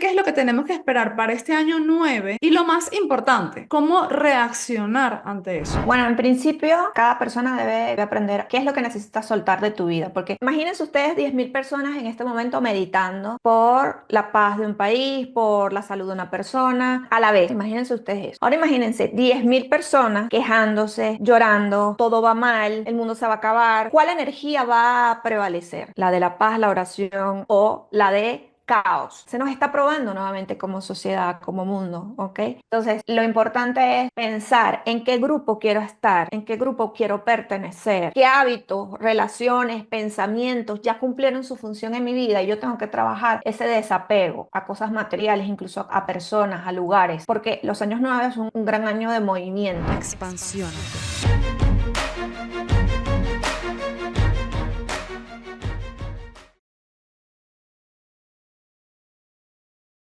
qué es lo que tenemos que esperar para este año 9 y lo más importante, cómo reaccionar ante eso. Bueno, en principio, cada persona debe aprender qué es lo que necesitas soltar de tu vida, porque imagínense ustedes 10.000 personas en este momento meditando por la paz de un país, por la salud de una persona, a la vez. Imagínense ustedes eso. Ahora imagínense 10.000 personas quejándose, llorando, todo va mal, el mundo se va a acabar. ¿Cuál energía va a prevalecer? ¿La de la paz, la oración o la de caos? Se nos está probando nuevamente como sociedad, como mundo, ¿ok? Entonces, lo importante es pensar en qué grupo quiero estar, en qué grupo quiero pertenecer, qué hábitos, relaciones, pensamientos ya cumplieron su función en mi vida y yo tengo que trabajar ese desapego a cosas materiales, incluso a personas, a lugares, porque los años 9 son un gran año de movimiento. Expansiónate.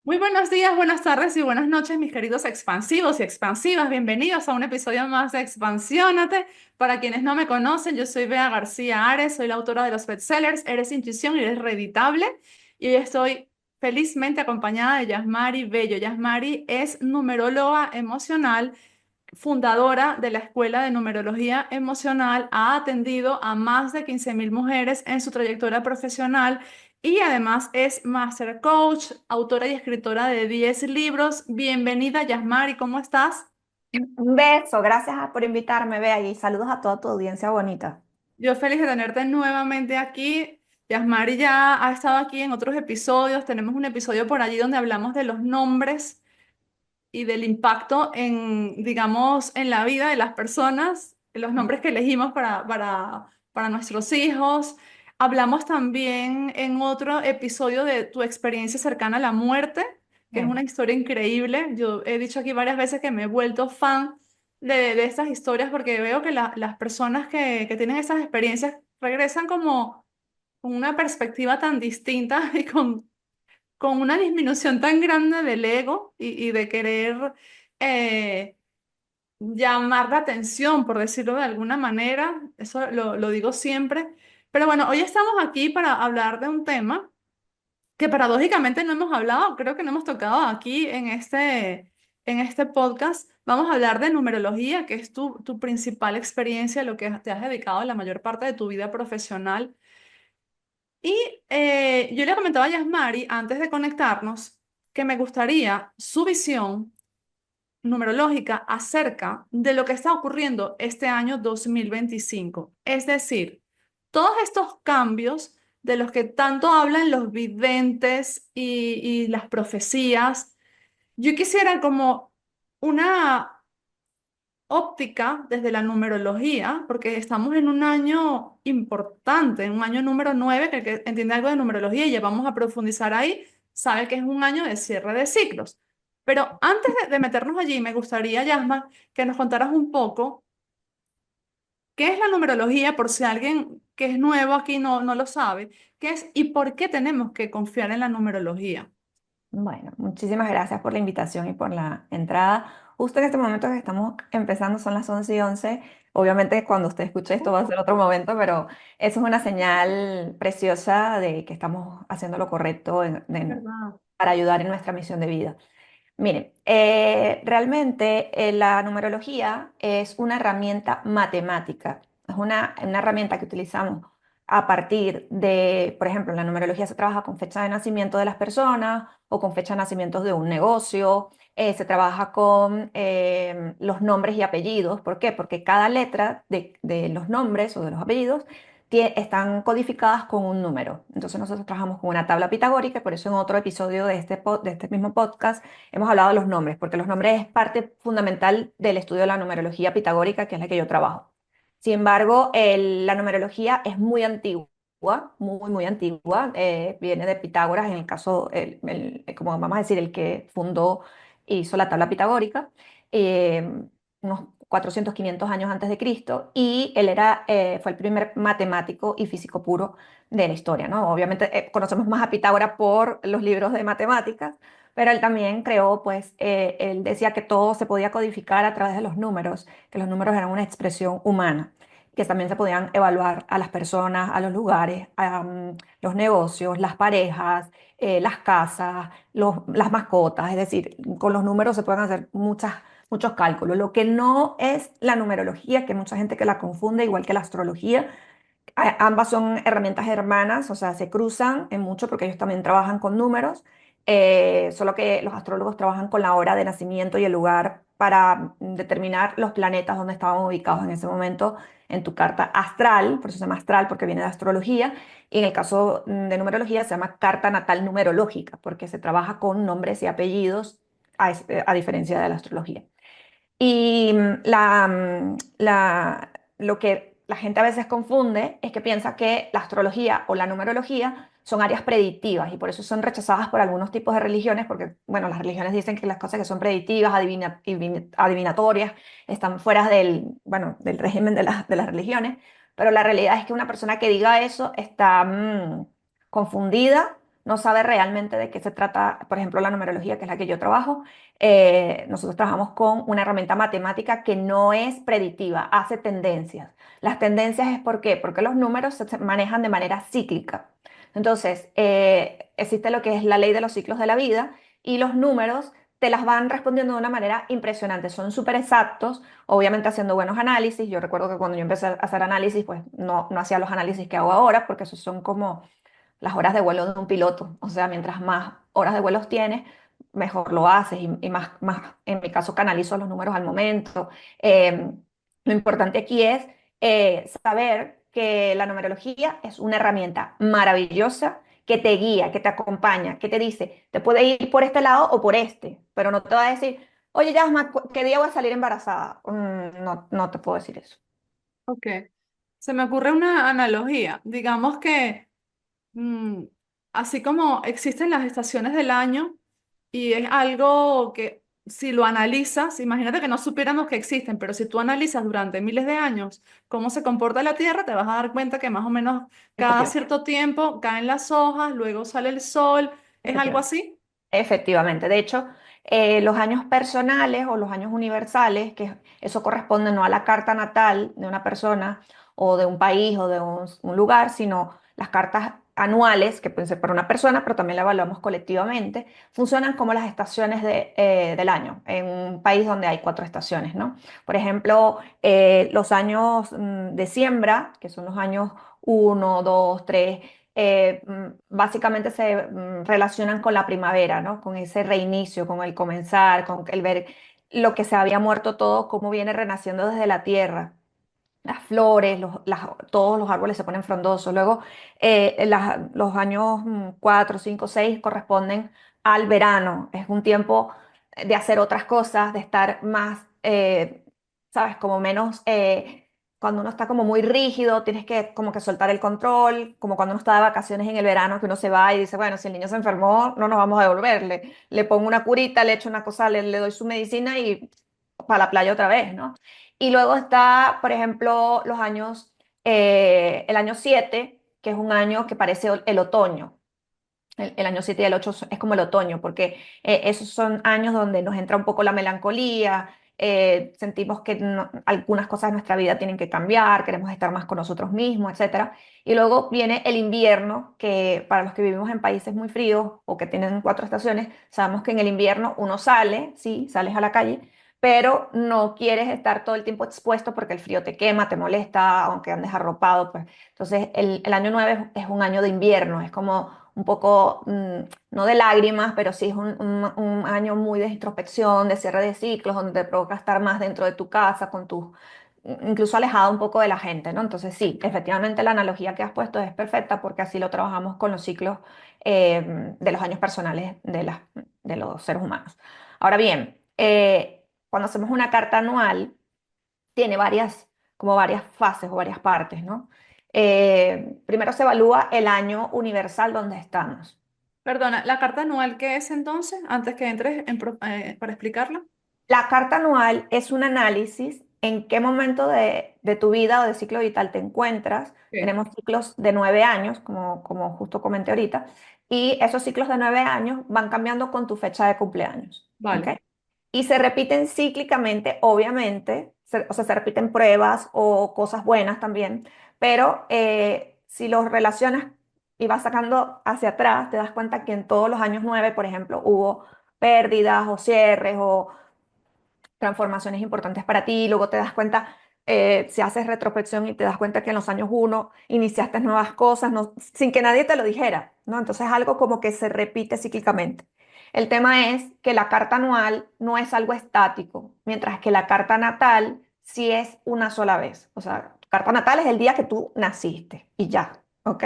Muy buenos días, buenas tardes y buenas noches, mis queridos expansivos y expansivas. Bienvenidos a un episodio más de Expansiónate. Para quienes no me conocen, yo soy Bea García Ares, soy la autora de los bestsellers Eres Intuición y Eres Reeditable. Y hoy estoy felizmente acompañada de Yasmari Bello. Yasmari es numeróloga emocional, fundadora de la Escuela de Numerología Emocional, ha atendido a más de 15.000 mujeres en su trayectoria profesional y además es Master Coach, autora y escritora de 10 libros. Bienvenida, Yasmari, ¿cómo estás? Un beso, gracias por invitarme, Bea, y saludos a toda tu audiencia bonita. Yo feliz de tenerte nuevamente aquí. Yasmari ya ha estado aquí en otros episodios. Tenemos un episodio por allí donde hablamos de los nombres y del impacto en, digamos, en la vida de las personas, los nombres que elegimos para nuestros hijos. Hablamos también en otro episodio de tu experiencia cercana a la muerte, que es una historia increíble. Yo he dicho aquí varias veces que me he vuelto fan de estas historias porque veo que las personas que tienen esas experiencias regresan como con una perspectiva tan distinta y con una disminución tan grande del ego y de querer eh, llamar la atención, por decirlo de alguna manera. Eso lo digo siempre. Pero bueno, hoy estamos aquí para hablar de un tema que paradójicamente no hemos hablado, creo que no hemos tocado aquí en este podcast. Vamos a hablar de numerología, que es tu principal experiencia, lo que te has dedicado la mayor parte de tu vida profesional. Y yo le comentaba a Yasmari antes de conectarnos que me gustaría su visión numerológica acerca de lo que está ocurriendo este año 2025. Es decir, todos estos cambios de los que tanto hablan los videntes y las profecías, yo quisiera como una óptica desde la numerología, porque estamos en un año importante, en un año número 9 que el que entiende algo de numerología y ya vamos a profundizar ahí, sabe que es un año de cierre de ciclos. Pero antes de meternos allí, me gustaría, Yasma, que nos contaras un poco qué es la numerología, por si alguien que es nuevo aquí no lo sabe, qué es y por qué tenemos que confiar en la numerología. Bueno, muchísimas gracias por la invitación y por la entrada. Justo en este momento que estamos empezando, son las 11:11. Obviamente cuando usted escuche esto va a ser otro momento, pero eso es una señal preciosa de que estamos haciendo lo correcto ¿Verdad? para ayudar en nuestra misión de vida. Miren, realmente la numerología es una herramienta matemática, es una herramienta que utilizamos a partir de, por ejemplo, en la numerología se trabaja con fecha de nacimiento de las personas o con fecha de nacimiento de un negocio, se trabaja con los nombres y apellidos. ¿Por qué? Porque cada letra de los nombres o de los apellidos están codificadas con un número. Entonces nosotros trabajamos con una tabla pitagórica, por eso en otro episodio de este mismo podcast hemos hablado de los nombres, porque los nombres es parte fundamental del estudio de la numerología pitagórica, que es la que yo trabajo. Sin embargo, la numerología es muy antigua, muy antigua. Viene de Pitágoras, en el caso, como vamos a decir, el que fundó, hizo la tabla pitagórica, unos 400, 500 años antes de Cristo, y él fue el primer matemático y físico puro de la historia, ¿no? Obviamente conocemos más a Pitágoras por los libros de matemáticas, pero él también creó, pues, él decía que todo se podía codificar a través de los números, que los números eran una expresión humana. que también se podían evaluar a las personas, a los lugares, a los negocios, las parejas, las casas, las mascotas, es decir, con los números se pueden hacer muchos cálculos. Lo que no es la numerología, que hay mucha gente que la confunde, igual que la astrología, ambas son herramientas hermanas, o sea, se cruzan en mucho porque ellos también trabajan con números, solo que los astrólogos trabajan con la hora de nacimiento y el lugar para determinar los planetas donde estaban ubicados en ese momento en tu carta astral, por eso se llama astral porque viene de astrología, y en el caso de numerología se llama carta natal numerológica porque se trabaja con nombres y apellidos a diferencia de la astrología. Y lo que la gente a veces confunde es que piensa que la astrología o la numerología son áreas predictivas y por eso son rechazadas por algunos tipos de religiones, porque, bueno, las religiones dicen que las cosas que son predictivas, adivinatorias, están fuera bueno, del régimen de las religiones, pero la realidad es que una persona que diga eso está confundida, no sabe realmente de qué se trata, por ejemplo, la numerología, que es la que yo trabajo. Nosotros trabajamos con una herramienta matemática que no es predictiva, hace tendencias. Las tendencias es ¿por qué? Porque los números se manejan de manera cíclica. Entonces, existe lo que es la ley de los ciclos de la vida y los números te las van respondiendo de una manera impresionante. Son súper exactos, obviamente haciendo buenos análisis. Yo recuerdo que cuando yo empecé a hacer análisis, pues no hacía los análisis que hago ahora, porque esos son como las horas de vuelo de un piloto. O sea, mientras más horas de vuelos tienes, mejor lo haces y más, en mi caso, canalizo los números al momento. Lo importante aquí es saber que la numerología es una herramienta maravillosa que te guía, que te acompaña, que te dice, te puede ir por este lado o por este, pero no te va a decir, oye, Yasma, ¿qué día voy a salir embarazada? No te puedo decir eso. Ok. Se me ocurre una analogía. Digamos que mm, así como existen las estaciones del año y es algo que si lo analizas, imagínate que no supiéramos que existen, pero si tú analizas durante miles de años cómo se comporta la Tierra, te vas a dar cuenta que más o menos cada Efectivamente. cierto tiempo caen las hojas, luego sale el sol. ¿Es algo Efectivamente. así? Efectivamente. De hecho, los años personales o los años universales, que eso corresponde no a la carta natal de una persona o de un país o de un lugar, sino las cartas anuales, que pueden ser para una persona, pero también la evaluamos colectivamente, funcionan como las estaciones del año, en un país donde hay 4 estaciones, ¿no? Por ejemplo, los años de siembra, que son los años 1, 2, 3, básicamente se relacionan con la primavera, ¿no? Con ese reinicio, con el comenzar, con el ver lo que se había muerto todo, cómo viene renaciendo desde la tierra. Las flores, todos los árboles se ponen frondosos. Luego, los años 4, 5, 6 corresponden al verano. Es un tiempo de hacer otras cosas, de estar más, ¿sabes? Como menos, cuando uno está como muy rígido, tienes que como que soltar el control, como cuando uno está de vacaciones en el verano, que uno se va y dice, bueno, si el niño se enfermó, no nos vamos a devolver. Le pongo una curita, le echo una cosa, le doy su medicina y para la playa otra vez, ¿no? Y luego está, por ejemplo, el año 7 que es un año que parece el otoño. El año 7 y el 8 es como el otoño, porque esos son años donde nos entra un poco la melancolía, sentimos que algunas cosas de nuestra vida tienen que cambiar, queremos estar más con nosotros mismos, etcétera. Y luego viene el invierno, que para los que vivimos en países muy fríos o que tienen 4 estaciones, sabemos que en el invierno uno sale, sí, sales a la calle, pero no quieres estar todo el tiempo expuesto porque el frío te quema, te molesta, aunque andes arropado, pues. Entonces, el año 9 es un año de invierno, es como un poco, no de lágrimas, pero sí es un año muy de introspección, de cierre de ciclos, donde te provoca estar más dentro de tu casa, incluso alejado un poco de la gente, ¿no? Entonces, sí, efectivamente la analogía que has puesto es perfecta porque así lo trabajamos con los ciclos de los años personales de los seres humanos. Ahora bien, cuando hacemos una carta anual, tiene como varias fases o varias partes, ¿no? Primero se evalúa el año universal donde estamos. Perdona, ¿la carta anual qué es entonces? Antes que entres para explicarla. La carta anual es un análisis en qué momento de tu vida o de ciclo vital te encuentras. Ok. Tenemos ciclos de 9 años, como justo comenté ahorita, y esos ciclos de 9 años van cambiando con tu fecha de cumpleaños, ¿ok? Vale. Y se repiten cíclicamente, obviamente, o sea, se repiten pruebas o cosas buenas también, pero si los relacionas y vas sacando hacia atrás, te das cuenta que en todos los años 9, por ejemplo, hubo pérdidas o cierres o transformaciones importantes para ti, luego te das cuenta, si haces retrospección y te das cuenta que en los años 1 iniciaste nuevas cosas sin que nadie te lo dijera, ¿no? Entonces es algo como que se repite cíclicamente. El tema es que la carta anual no es algo estático, mientras que la carta natal sí es una sola vez. O sea, tu carta natal es el día que tú naciste y ya, ¿ok?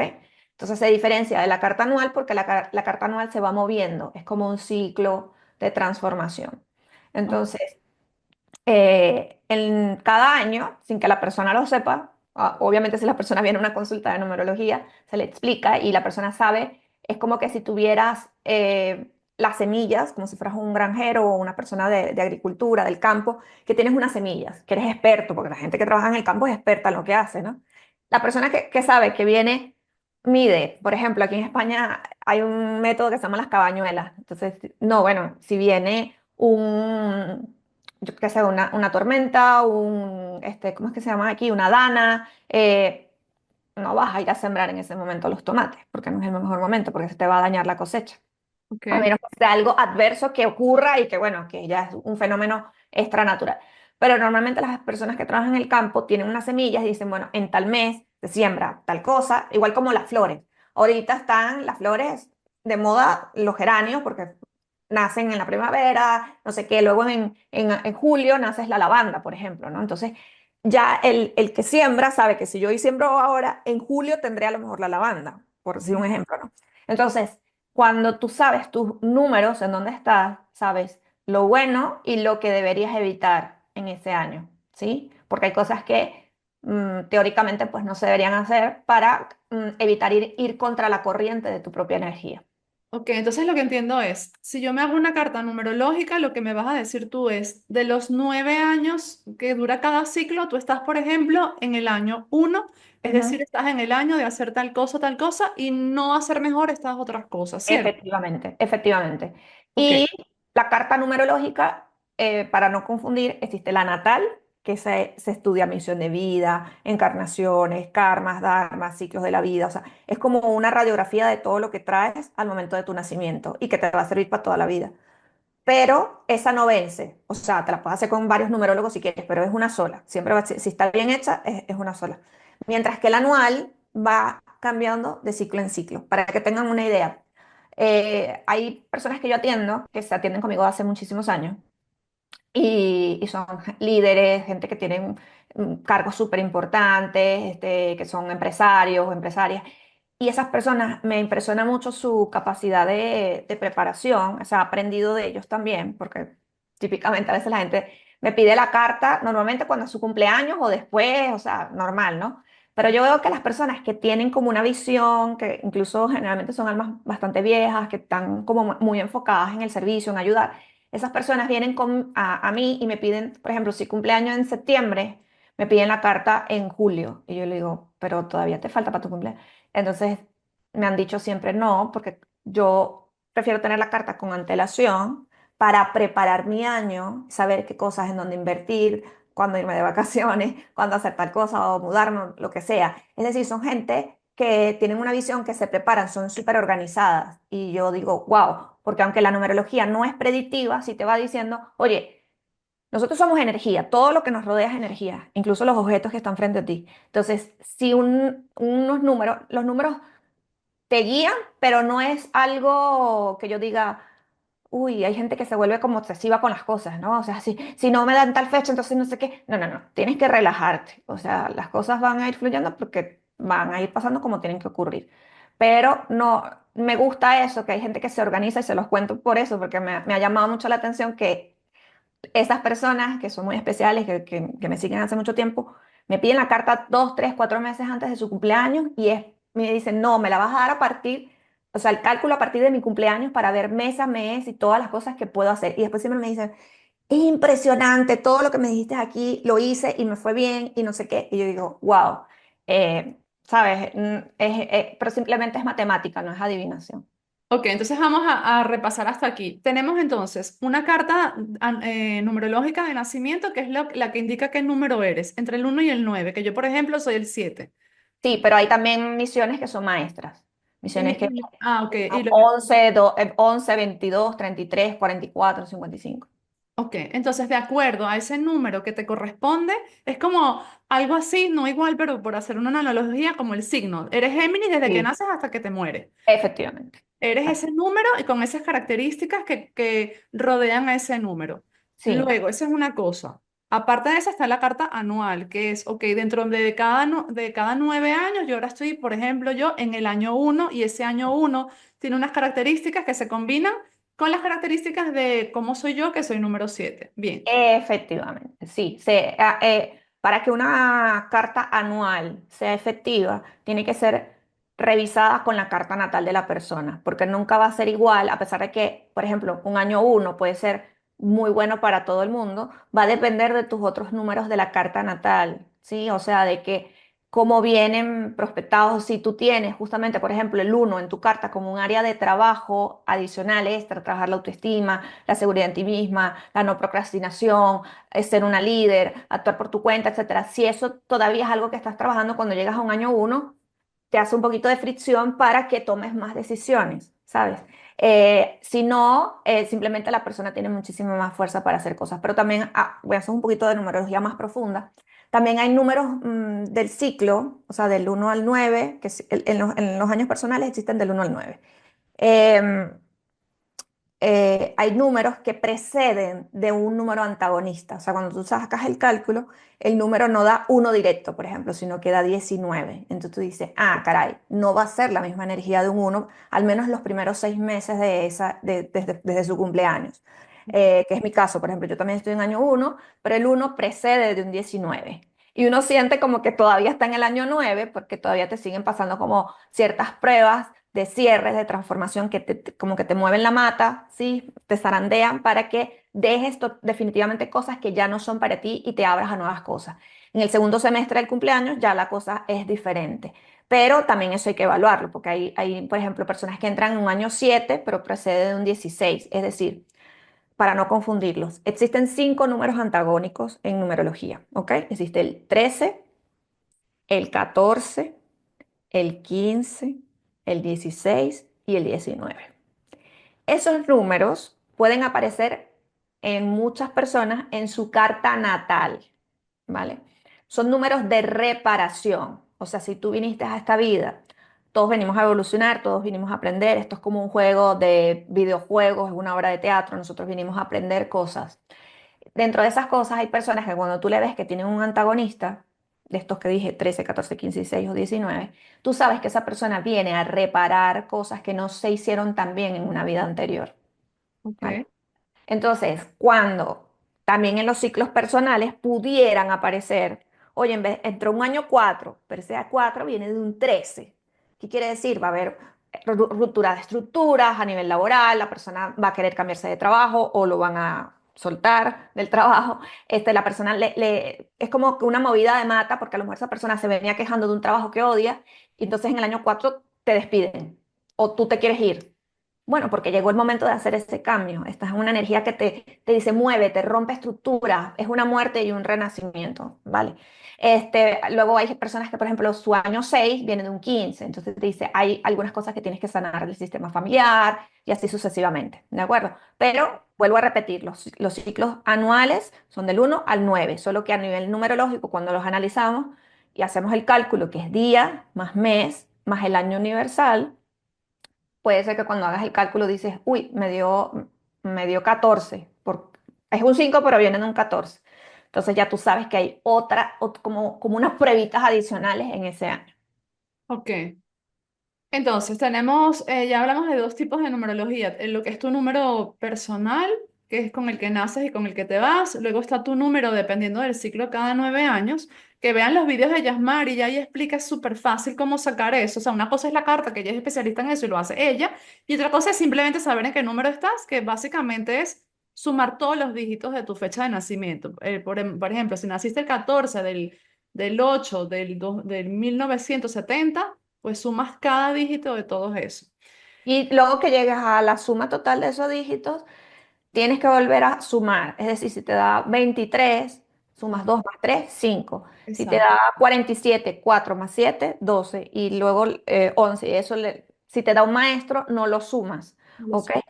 Entonces se diferencia de la carta anual porque la carta anual se va moviendo, es como un ciclo de transformación. Entonces, en cada año, sin que la persona lo sepa, obviamente si la persona viene a una consulta de numerología, se le explica y la persona sabe, es como que si tuvieras las semillas, como si fueras un granjero o una persona de agricultura, del campo, que tienes unas semillas, que eres experto, porque la gente que trabaja en el campo es experta en lo que hace, ¿no? La persona que sabe, que viene, mide, por ejemplo, aquí en España hay un método que se llama las cabañuelas. Entonces, no, bueno, si viene yo qué sé, una tormenta, ¿cómo es que se llama aquí? Una dana, no vas a ir a sembrar en ese momento los tomates, porque no es el mejor momento, porque se te va a dañar la cosecha. Ok, A menos que sea algo adverso que ocurra y que, bueno, que ya es un fenómeno extranatural. Pero normalmente las personas que trabajan en el campo tienen unas semillas y dicen, bueno, en tal mes se siembra tal cosa, igual como las flores. Ahorita están las flores de moda, los geranios, porque nacen en la primavera, no sé qué, luego en julio nace la lavanda, por ejemplo, ¿no? Entonces, ya el que siembra sabe que si yo hoy siembro ahora, en julio tendré a lo mejor la lavanda, por decir un ejemplo, ¿no? Entonces, cuando tú sabes tus números, en dónde estás, sabes lo bueno y lo que deberías evitar en ese año, ¿sí? Porque hay cosas que teóricamente pues no se deberían hacer para evitar ir contra la corriente de tu propia energía. ok, entonces lo que entiendo es, si yo me hago una carta numerológica, lo que me vas a decir tú es, de los 9 años que dura cada ciclo, tú estás, por ejemplo, en el año 1, es Ujú. decir, estás en el año de hacer tal cosa, y no hacer mejor estas otras cosas, ¿cierto? Efectivamente, efectivamente. Ok, Y la carta numerológica, para no confundir, existe la natal, que se estudia misión de vida, encarnaciones, karmas, dharmas, ciclos de la vida. O sea, es como una radiografía de todo lo que traes al momento de tu nacimiento y que te va a servir para toda la vida. Pero esa no vence. O sea, te la puedes hacer con varios numerólogos si quieres, pero es una sola. Siempre si está bien hecha, es una sola. Mientras que el anual va cambiando de ciclo en ciclo. Para que tengan una idea, hay personas que yo atiendo, que se atienden conmigo hace muchísimos años, y son líderes, gente que tienen cargos súper importantes, que son empresarios o empresarias. Y esas personas me impresiona mucho su capacidad de preparación, o sea, he aprendido de ellos también, porque típicamente a veces la gente me pide la carta, normalmente cuando es su cumpleaños o después, o sea, normal, ¿no? Pero yo veo que las personas que tienen como una visión, que incluso generalmente son almas bastante viejas, que están como muy enfocadas en el servicio, en ayudar, esas personas vienen a mí y me piden, por ejemplo, si cumpleaños en septiembre, me piden la carta en julio. Y yo le digo, pero todavía te falta para tu cumpleaños. Entonces me han dicho siempre no, porque yo prefiero tener la carta con antelación para preparar mi año, saber qué cosas en dónde invertir, cuándo irme de vacaciones, cuándo hacer tal cosa o mudarme, lo que sea. Es decir, son gente que tienen una visión, que se preparan, son súper organizadas. Y yo digo, wow, porque aunque la numerología no es predictiva, sí te va diciendo, oye, nosotros somos energía, todo lo que nos rodea es energía, incluso los objetos que están frente a ti. Entonces, si unos números, los números te guían, pero no es algo que yo diga, uy, hay gente que se vuelve como obsesiva con las cosas, ¿no? O sea, si no me dan tal fecha, entonces no sé qué. No, no, no, tienes que relajarte. O sea, las cosas van a ir fluyendo porque van a ir pasando como tienen que ocurrir. Pero no, me gusta eso, que hay gente que se organiza y se los cuento por eso, porque me ha llamado mucho la atención que esas personas que son muy especiales, que me siguen hace mucho tiempo, me piden la carta 2, 3, 4 meses antes de su cumpleaños me dicen, no, me la vas a dar a partir, o sea, el cálculo a partir de mi cumpleaños para ver mes a mes y todas las cosas que puedo hacer. Y después siempre me dicen, es impresionante, todo lo que me dijiste aquí lo hice y me fue bien y no sé qué. Y yo digo, wow, ¿sabes? Pero simplemente es matemática, no es adivinación. Ok, entonces vamos a repasar hasta aquí. Tenemos entonces una carta numerológica de nacimiento, que es la que indica qué número eres, entre el 1 y el 9, que yo, por ejemplo, soy el 7. Sí, pero hay también misiones que son maestras. Misiones que Ok, y 11, 11, 22, 33, 44, 55. ok, entonces de acuerdo a ese número que te corresponde, es como algo así, no igual, pero por hacer una analogía, como el signo. Eres Géminis desde que Sí, naces hasta que te mueres. efectivamente. Eres Así. ese número y con esas características que rodean a ese número. Sí, Luego, esa es una cosa. Aparte de esa está la carta anual, que es, ok, dentro de cada, de cada 9 años, yo ahora estoy, por ejemplo, yo en el año 1 y ese año 1 tiene unas características que se combinan con las características de cómo soy yo, que soy número 7. Bien. efectivamente. Sí, para que una carta anual sea efectiva, tiene que ser revisada con la carta natal de la persona, porque nunca va a ser igual, a pesar de que, por ejemplo, un año uno puede ser muy bueno para todo el mundo, va a depender de tus otros números de la carta natal, ¿sí? O sea, de que cómo vienen prospectados. Si tú tienes justamente, por ejemplo, el uno en tu carta como un área de trabajo adicional, extra, trabajar la autoestima, la seguridad en ti misma, la no procrastinación, ser una líder, actuar por tu cuenta, etcétera. Si eso todavía es algo que estás trabajando cuando llegas a un año uno, te hace un poquito de fricción para que tomes más decisiones, ¿sabes? Si no, simplemente la persona tiene muchísima más fuerza para hacer cosas. Pero también, voy a hacer un poquito de numerología más profunda. También hay números del ciclo, o sea, del 1 al 9, que en los años personales existen del 1 al 9. Em, Hay números que preceden de un número antagonista. O sea, cuando tú sacas el cálculo, el número no da uno directo, por ejemplo, sino que da 19. Entonces tú dices, ah, caray, no va a ser la misma energía de un uno, al menos los primeros 6 meses desde su cumpleaños. Que es mi caso, por ejemplo, yo también estoy en año uno, pero el uno precede de un 19. Y uno siente como que todavía está en el año 9 porque todavía te siguen pasando como ciertas pruebas de cierres, de transformación que como que te mueven la mata, ¿sí? Te zarandean para que dejes definitivamente cosas que ya no son para ti y te abras a nuevas cosas. En el segundo semestre del cumpleaños ya la cosa es diferente, pero también eso hay que evaluarlo, porque hay, por ejemplo, personas que entran en un año 7 pero precede de un 16, es decir, para no confundirlos, existen 5 números antagónicos en numerología, ¿ok? Existe el 13, el 14, el 15, el 16 y el 19. Esos números pueden aparecer en muchas personas en su carta natal, ¿vale? Son números de reparación. O sea, si tú viniste a esta vida, todos venimos a evolucionar, todos vinimos a aprender. Esto es como un juego de videojuegos, es una obra de teatro. Nosotros vinimos a aprender cosas. Dentro de esas cosas hay personas que cuando tú le ves que tienen un antagonista, de estos que dije, 13, 14, 15, 16 o 19, tú sabes que esa persona viene a reparar cosas que no se hicieron tan bien en una vida anterior, ¿vale? Ok. Entonces, cuando también en los ciclos personales pudieran aparecer, oye, entró un año 4, pero ese 4 viene de un 13. ¿Qué quiere decir? Va a haber ruptura de estructuras a nivel laboral, la persona va a querer cambiarse de trabajo o lo van a soltar del trabajo. La persona es como que una movida de mata porque a lo mejor esa persona se venía quejando de un trabajo que odia y entonces en el año 4 te despiden o tú te quieres ir. Bueno, porque llegó el momento de hacer ese cambio. Estás en una energía que te dice mueve, te rompe estructuras, es una muerte y un renacimiento, ¿vale? Luego hay personas que, por ejemplo, su año 6 viene de un 15, entonces te dice, hay algunas cosas que tienes que sanar del sistema familiar y así sucesivamente, ¿de acuerdo? Pero vuelvo a repetir, los ciclos anuales son del 1 al 9, solo que a nivel numerológico, cuando los analizamos y hacemos el cálculo, que es día más mes más el año universal, puede ser que cuando hagas el cálculo dices, uy, me dio 14. Es un 5 pero viene de un 14. Entonces ya tú sabes que hay como unas pruebitas adicionales en ese año. Ok. Entonces, tenemos, ya hablamos de dos tipos de numerología, lo que es tu número personal, que es con el que naces y con el que te vas, luego está tu número dependiendo del ciclo cada 9 años, que vean los videos de Yasmar y ya ella explica súper fácil cómo sacar eso, o sea, una cosa es la carta, que ella es especialista en eso y lo hace ella, y otra cosa es simplemente saber en qué número estás, que básicamente es sumar todos los dígitos de tu fecha de nacimiento. Por ejemplo, si naciste el 14 del 8 del 1970, pues sumas cada dígito de todos esos. Y luego que llegues a la suma total de esos dígitos, tienes que volver a sumar. Es decir, si te da 23, sumas 2 más 3, 5. Si te Exacto. da 47, 4 más 7, 12. Y luego 11. Y eso si te da un maestro, no lo sumas. Lo ¿Ok? sumo.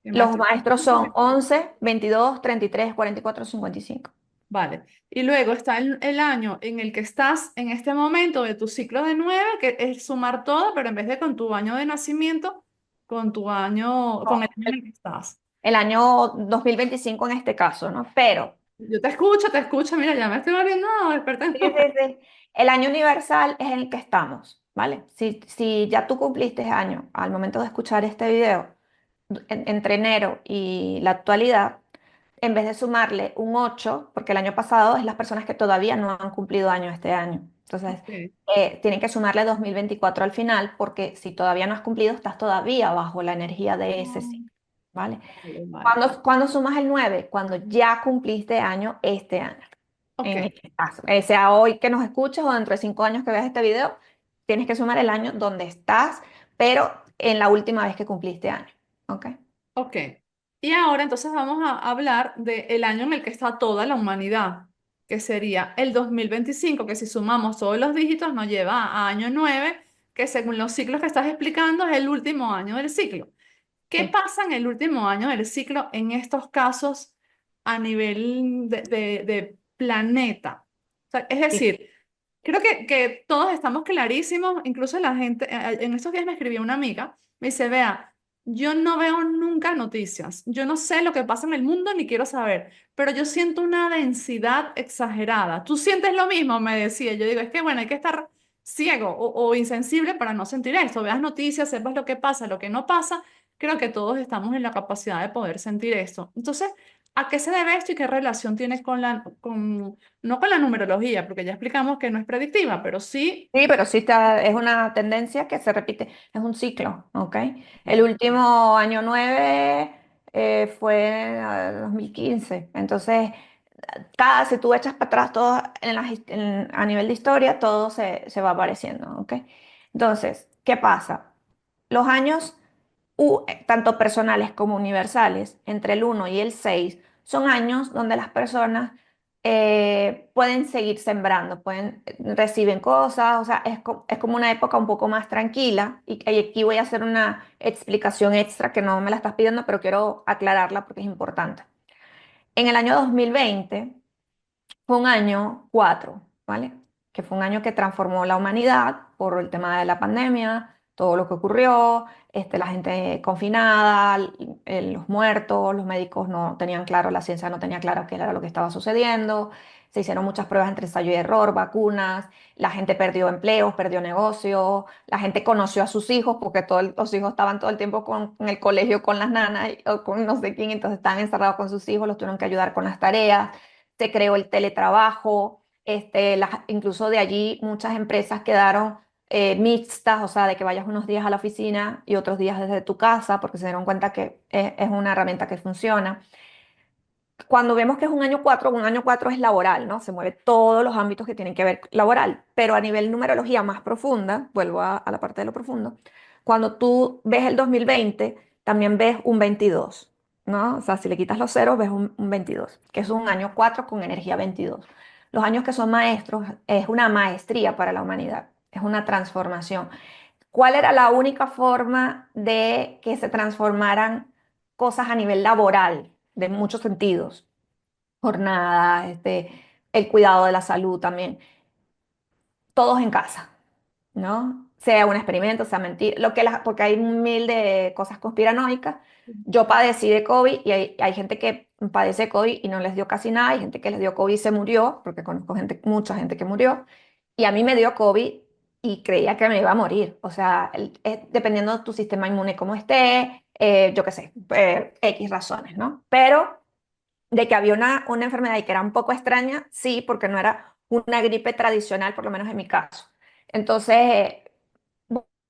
¿Qué Los maestro? maestros son 11, 22, 33, 44, 55. Vale. Y luego está el año en el que estás en este momento de tu ciclo de 9, que es sumar todo, pero en vez de con tu año de nacimiento, con tu año, con el año en el que estás. El año 2025 en este caso, ¿no? Pero Yo te escucho, mira, ya me estoy volviendo experta en sí, sí, sí. El año universal es en el que estamos, ¿vale? Si ya tú cumpliste año al momento de escuchar este video, entre enero y la actualidad, en vez de sumarle un 8, porque el año pasado es las personas que todavía no han cumplido año este año. Entonces, Ok. tienen que sumarle 2024 al final, porque si todavía no has cumplido, estás todavía bajo la energía de ese Ah, ciclo, ¿vale? vale, vale. ¿Cuándo sumas el 9? Cuando ya cumpliste año este año. Ok, En este caso, sea hoy que nos escuches o dentro de 5 años que veas este video, tienes que sumar el año donde estás, pero en la última vez que cumpliste año. ¿Ok? ok. Y ahora entonces vamos a hablar del año en el que está toda la humanidad, que sería el 2025, que si sumamos todos los dígitos nos lleva a año 9, que según los ciclos que estás explicando es el último año del ciclo. ¿Qué Sí. pasa en el último año del ciclo en estos casos a nivel de planeta? O sea, es Sí. decir, creo que todos estamos clarísimos, incluso la gente, en estos días me escribió una amiga, me dice, vea, yo no veo nunca noticias, yo no sé lo que pasa en el mundo ni quiero saber, pero yo siento una densidad exagerada. ¿Tú sientes lo mismo? Me decía. Yo digo, es que bueno, hay que estar ciego o insensible para no sentir esto. Veas noticias, sepas lo que pasa, lo que no pasa. Creo que todos estamos en la capacidad de poder sentir esto. Entonces, ¿a qué se debe esto y qué relación tiene no con la numerología, porque ya explicamos que no es predictiva, pero sí. Sí, pero sí es una tendencia que se repite, es un ciclo, ¿ok? El Ok, último año 9 fue 2015, entonces si tú echas para atrás todo a nivel de historia, todo se va apareciendo, ¿ok? Entonces, ¿qué pasa? Los años tanto personales como universales, entre el 1 y el 6 son años donde las personas pueden seguir sembrando, reciben cosas, o sea, es como una época un poco más tranquila. Y aquí voy a hacer una explicación extra que no me la estás pidiendo, pero quiero aclararla porque es importante. En el año 2020 fue un año 4, ¿vale? Que fue un año que transformó la humanidad por el tema de la pandemia, todo lo que ocurrió, la gente confinada, los muertos, los médicos no tenían claro, la ciencia no tenía claro qué era lo que estaba sucediendo, se hicieron muchas pruebas entre ensayo y error, vacunas, la gente perdió empleos, perdió negocios, la gente conoció a sus hijos porque todos los hijos estaban todo el tiempo en el colegio con las nanas o con no sé quién, entonces estaban encerrados con sus hijos, los tuvieron que ayudar con las tareas, se creó el teletrabajo, incluso de allí muchas empresas quedaron mixtas, o sea, de que vayas unos días a la oficina y otros días desde tu casa, porque se dieron cuenta que es una herramienta que funciona. Cuando vemos que es un año 4 es laboral, ¿no? Se mueve todos los ámbitos que tienen que ver laboral, pero a nivel numerología más profunda, vuelvo a la parte de lo profundo, cuando tú ves el 2020, también ves un 22, ¿no? O sea, si le quitas los ceros, ves un 22, que es un año 4 con energía 22. Los años que son maestros es una maestría para la humanidad, es una transformación. ¿Cuál era la única forma de que se transformaran cosas a nivel laboral, de muchos sentidos? Jornadas, el cuidado de la salud también. Todos en casa, ¿no? Sea un experimento, sea mentira, porque hay mil de cosas conspiranoicas. Yo padecí de COVID y hay gente que padece de COVID y no les dio casi nada, hay gente que les dio COVID y se murió, porque conozco gente, mucha gente que murió, y a mí me dio COVID y creía que me iba a morir. O sea, dependiendo de tu sistema inmune cómo esté, yo qué sé, X razones, ¿no? Pero de que había una enfermedad y que era un poco extraña, sí, porque no era una gripe tradicional, por lo menos en mi caso. Entonces,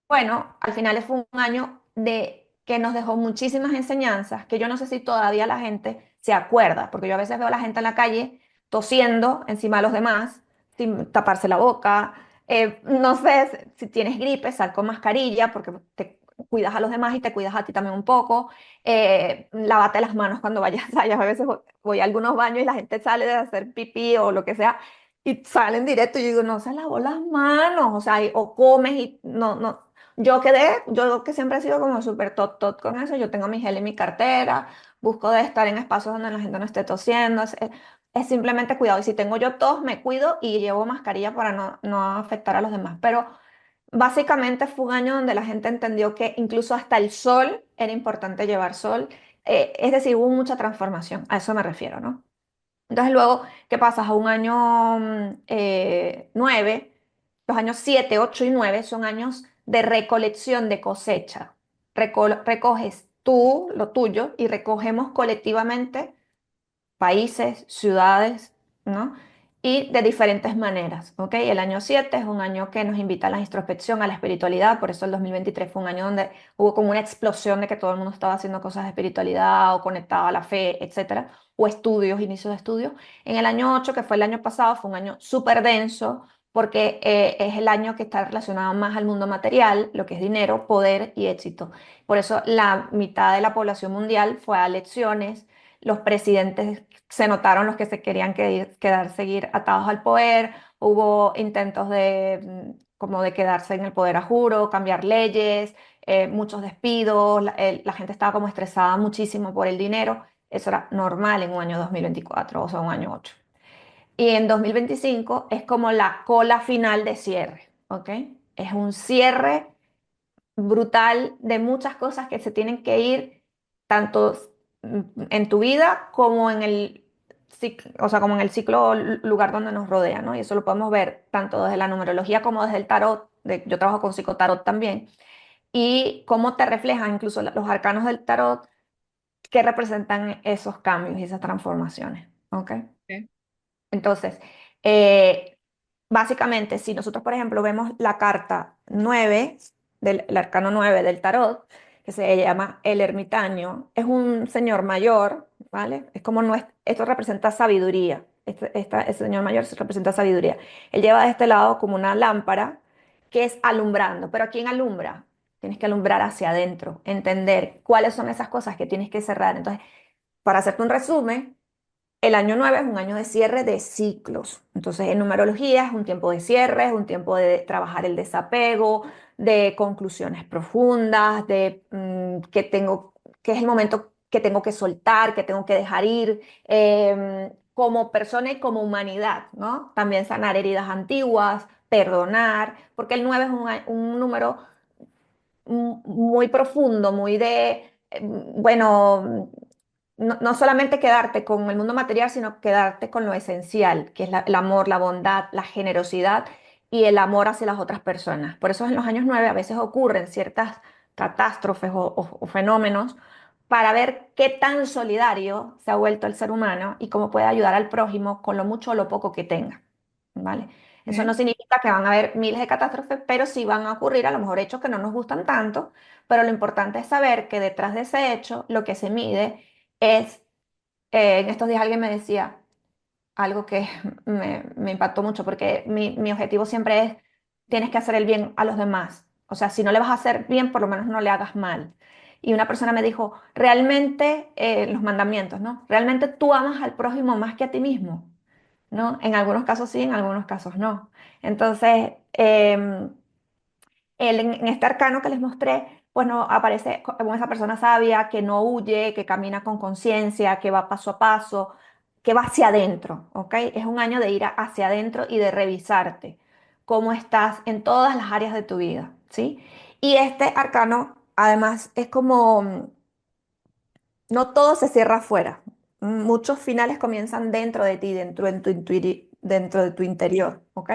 bueno, al final fue un año que nos dejó muchísimas enseñanzas que yo no sé si todavía la gente se acuerda, porque yo a veces veo a la gente en la calle tosiendo encima de los demás, sin taparse la boca. No sé si tienes gripe, sal con mascarilla, porque cuidas a los demás y te cuidas a ti también un poco. Lávate las manos cuando vayas allá. A veces voy a algunos baños y la gente sale de hacer pipí o lo que sea y salen directo y yo digo, no se lavó las manos, o sea, o comes y no. Yo que siempre he sido como súper tot con eso, yo tengo mi gel en mi cartera, busco de estar en espacios donde la gente no esté tosiendo, es simplemente cuidado. Y si tengo yo tos, me cuido y llevo mascarilla para no afectar a los demás. Pero básicamente fue un año donde la gente entendió que incluso hasta el sol era importante llevar sol. Es decir, hubo mucha transformación, a eso me refiero, ¿no? Entonces luego, ¿qué pasa? A un año 9, los años 7, 8 y 9 son años de recolección de cosecha. Recoges tú lo tuyo y recogemos colectivamente países, ciudades, ¿no? Y de diferentes maneras, ¿ok? El año 7 es un año que nos invita a la introspección, a la espiritualidad, por eso el 2023 fue un año donde hubo como una explosión de que todo el mundo estaba haciendo cosas de espiritualidad o conectado a la fe, etcétera, o estudios, inicios de estudios. En el año 8, que fue el año pasado, fue un año súper denso porque es el año que está relacionado más al mundo material, lo que es dinero, poder y éxito. Por eso la mitad de la población mundial fue a elecciones, los presidentes se notaron los que se querían quedar, seguir atados al poder, hubo intentos de como de quedarse en el poder a juro, cambiar leyes, muchos despidos, la gente estaba como estresada muchísimo por el dinero, eso era normal en un año 2024, o sea, un año 8. Y en 2025 es como la cola final de cierre, ¿ok? Es un cierre brutal de muchas cosas que se tienen que ir tanto en tu vida como en el o sea, como en el ciclo lugar donde nos rodea, ¿no? Y eso lo podemos ver tanto desde la numerología como desde el tarot. Yo trabajo con psicotarot también. Y cómo te reflejan incluso los arcanos del tarot que representan esos cambios y esas transformaciones, ¿ok? Ok. Entonces, eh, básicamente, si nosotros, por ejemplo, vemos la carta 9 el arcano 9 del tarot, que se llama el ermitaño, es un señor mayor, ¿vale? Es como esto representa sabiduría. Este señor mayor representa sabiduría. Él lleva de este lado como una lámpara que es alumbrando. ¿Pero a quién alumbra? Tienes que alumbrar hacia adentro, entender cuáles son esas cosas que tienes que cerrar. Entonces, para hacerte un resumen, el año 9 es un año de cierre de ciclos. Entonces, en numerología es un tiempo de cierre, es un tiempo de trabajar el desapego, de conclusiones profundas, de que es el momento que tengo que soltar, que tengo que dejar ir, como persona y como humanidad, ¿no? También sanar heridas antiguas, perdonar, porque el 9 es un número muy profundo, muy bueno, no solamente quedarte con el mundo material, sino quedarte con lo esencial, que es el amor, la bondad, la generosidad y el amor hacia las otras personas. Por eso en los años 9 a veces ocurren ciertas catástrofes o fenómenos para ver qué tan solidario se ha vuelto el ser humano y cómo puede ayudar al prójimo con lo mucho o lo poco que tenga, ¿vale? Eso no Ok. significa que van a haber miles de catástrofes, pero sí van a ocurrir a lo mejor hechos que no nos gustan tanto, pero lo importante es saber que detrás de ese hecho lo que se mide es, en estos días alguien me decía algo que me impactó mucho, porque mi objetivo siempre es, tienes que hacer el bien a los demás. O sea, si no le vas a hacer bien, por lo menos no le hagas mal. Y una persona me dijo, realmente, los mandamientos, ¿no? ¿Realmente tú amas al prójimo más que a ti mismo? ¿No? En algunos casos sí, en algunos casos no. Entonces, en este arcano que les mostré, pues no aparece como esa persona sabia que no huye, que camina con conciencia, que va paso a paso, que va hacia adentro, ¿ok? Es un año de ir hacia adentro y de revisarte cómo estás en todas las áreas de tu vida, ¿sí? Y este arcano, además, es como, no todo se cierra afuera. Muchos finales comienzan dentro de ti, dentro de tu interior, ¿ok?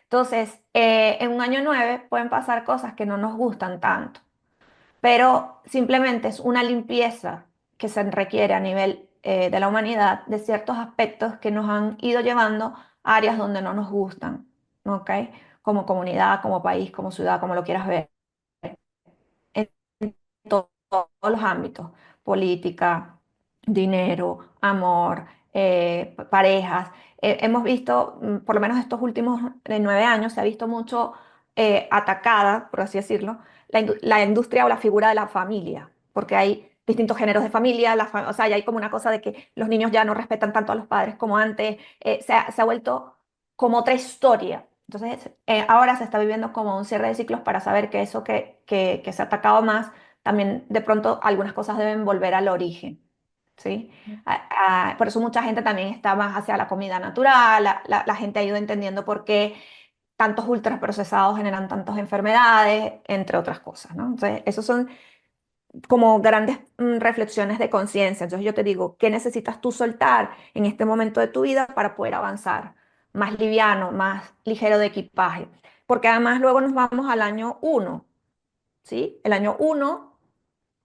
Entonces, en un año 9 pueden pasar cosas que no nos gustan tanto, pero simplemente es una limpieza que se requiere a nivel de la humanidad de ciertos aspectos que nos han ido llevando a áreas donde no nos gustan, ¿ok? Como comunidad, como país, como ciudad, como lo quieras ver en todos los ámbitos, política, dinero, amor, parejas. Hemos visto, por lo menos estos últimos 9 años, se ha visto mucho atacada, por así decirlo, la industria o la figura de la familia, porque hay distintos géneros de familia, o sea, ya hay como una cosa de que los niños ya no respetan tanto a los padres como antes, se ha vuelto como otra historia. Entonces, ahora se está viviendo como un cierre de ciclos para saber que eso que se ha atacado más, también de pronto algunas cosas deben volver al origen. ¿Sí? Por eso mucha gente también está más hacia la comida natural, la gente ha ido entendiendo por qué tantos ultraprocesados generan tantas enfermedades, entre otras cosas, ¿no? Entonces, esos son como grandes reflexiones de conciencia. Entonces, yo te digo, ¿qué necesitas tú soltar en este momento de tu vida para poder avanzar? Más liviano, más ligero de equipaje. Porque además luego nos vamos al año uno, ¿sí? El año uno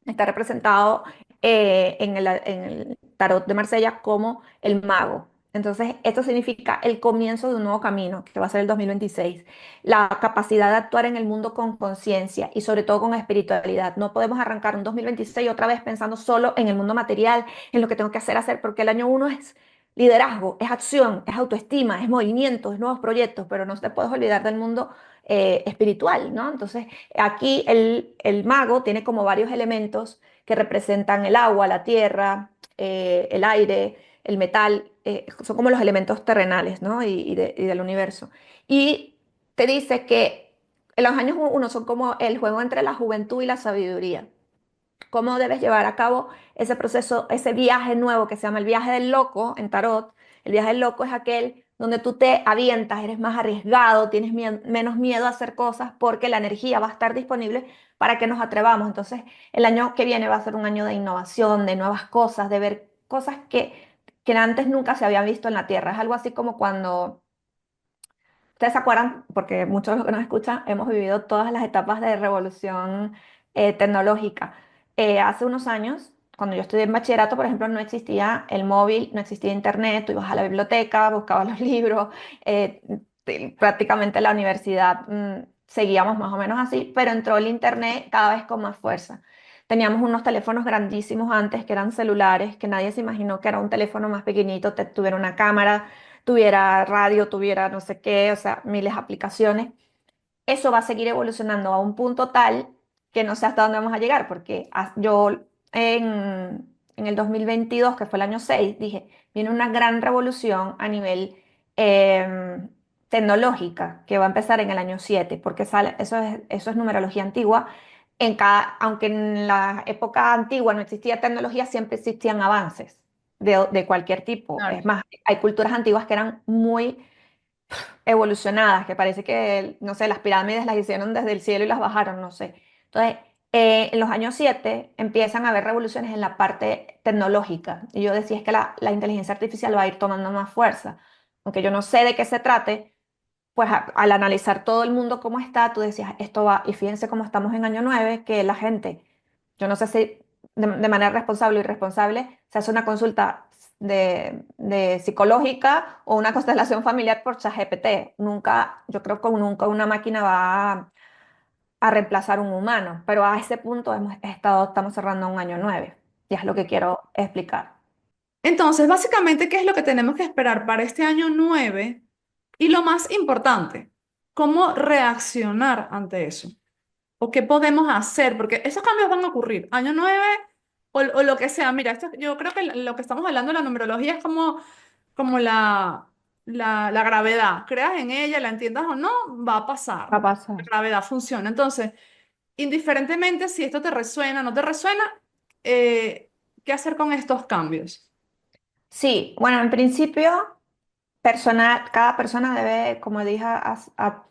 está representado en el tarot de Marsella como el mago. Entonces, esto significa el comienzo de un nuevo camino, que va a ser el 2026. La capacidad de actuar en el mundo con conciencia y sobre todo con espiritualidad. No podemos arrancar un 2026 otra vez pensando solo en el mundo material, en lo que tengo que hacer, porque el año uno es liderazgo, es acción, es autoestima, es movimiento, es nuevos proyectos, pero no te puedes olvidar del mundo espiritual, ¿no? Entonces, aquí el mago tiene como varios elementos que representan el agua, la tierra, el aire, el metal, son como los elementos terrenales, ¿no? Y del universo. Y te dice que los años uno son como el juego entre la juventud y la sabiduría. Cómo debes llevar a cabo ese proceso, ese viaje nuevo que se llama el viaje del loco en tarot. El viaje del loco es aquel donde tú te avientas, eres más arriesgado, tienes menos miedo a hacer cosas porque la energía va a estar disponible para que nos atrevamos. Entonces, el año que viene va a ser un año de innovación, de nuevas cosas, de ver cosas que antes nunca se habían visto en la Tierra. Es algo así como cuando ustedes se acuerdan, porque muchos de los que nos escuchan hemos vivido todas las etapas de revolución tecnológica. Hace unos años, cuando yo estudié en bachillerato, por ejemplo, no existía el móvil, no existía internet, tú ibas a la biblioteca, buscabas los libros, prácticamente la universidad seguíamos más o menos así, pero entró el internet cada vez con más fuerza. Teníamos unos teléfonos grandísimos antes que eran celulares, que nadie se imaginó que era un teléfono más pequeñito, tuviera una cámara, tuviera radio, tuviera no sé qué, o sea, miles de aplicaciones. Eso va a seguir evolucionando a un punto tal que no sé hasta dónde vamos a llegar, porque yo en el 2022, que fue el año 6 dije, viene una gran revolución a nivel em, tecnológica que va a empezar en el año 7 porque eso es numerología antigua. Aunque en la época antigua no existía tecnología, siempre existían avances de cualquier tipo. Claro. Es más, hay culturas antiguas que eran muy evolucionadas, que parece que, no sé, las pirámides las hicieron desde el cielo y las bajaron, no sé. Entonces, en los años 7 empiezan a haber revoluciones en la parte tecnológica. Y yo decía, es que la inteligencia artificial va a ir tomando más fuerza. Aunque yo no sé de qué se trate, pues al analizar todo el mundo cómo está, tú decías, esto va, y fíjense cómo estamos en año 9 que la gente, yo no sé si de manera responsable o irresponsable, se hace una consulta de psicológica o una constelación familiar por ChatGPT. Nunca, yo creo que nunca una máquina va a reemplazar un humano, pero a ese punto estamos cerrando un año 9 y es lo que quiero explicar. Entonces, básicamente, ¿qué es lo que tenemos que esperar para este año 9? Y lo más importante, ¿cómo reaccionar ante eso? ¿O qué podemos hacer? Porque esos cambios van a ocurrir. Año 9 o lo que sea. Mira, yo creo que lo que estamos hablando de la numerología es como la gravedad. Creas en ella, la entiendas o no, va a pasar. Va a pasar. La gravedad funciona. Entonces, indiferentemente si esto te resuena o no te resuena, ¿qué hacer con estos cambios? Sí, bueno, en principio cada persona debe, como dije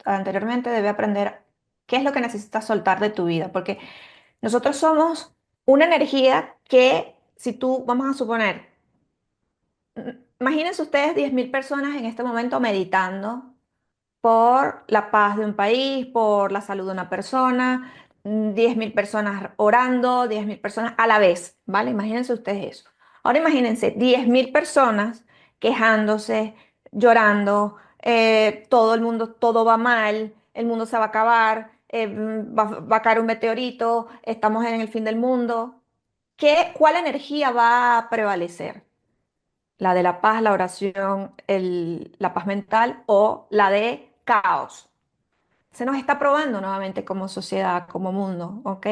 anteriormente, debe aprender qué es lo que necesitas soltar de tu vida, porque nosotros somos una energía que, si tú, vamos a suponer, imagínense ustedes 10.000 personas en este momento meditando por la paz de un país, por la salud de una persona, 10.000 personas orando, 10.000 personas a la vez, ¿vale? Imagínense ustedes eso. Ahora imagínense 10.000 personas quejándose, llorando, todo el mundo, todo va mal, el mundo se va a acabar, va a caer un meteorito, estamos en el fin del mundo. ¿Cuál energía va a prevalecer? ¿La de la paz, la oración, la paz mental o la de caos? se nos está probando nuevamente como sociedad, como mundo, ¿ok?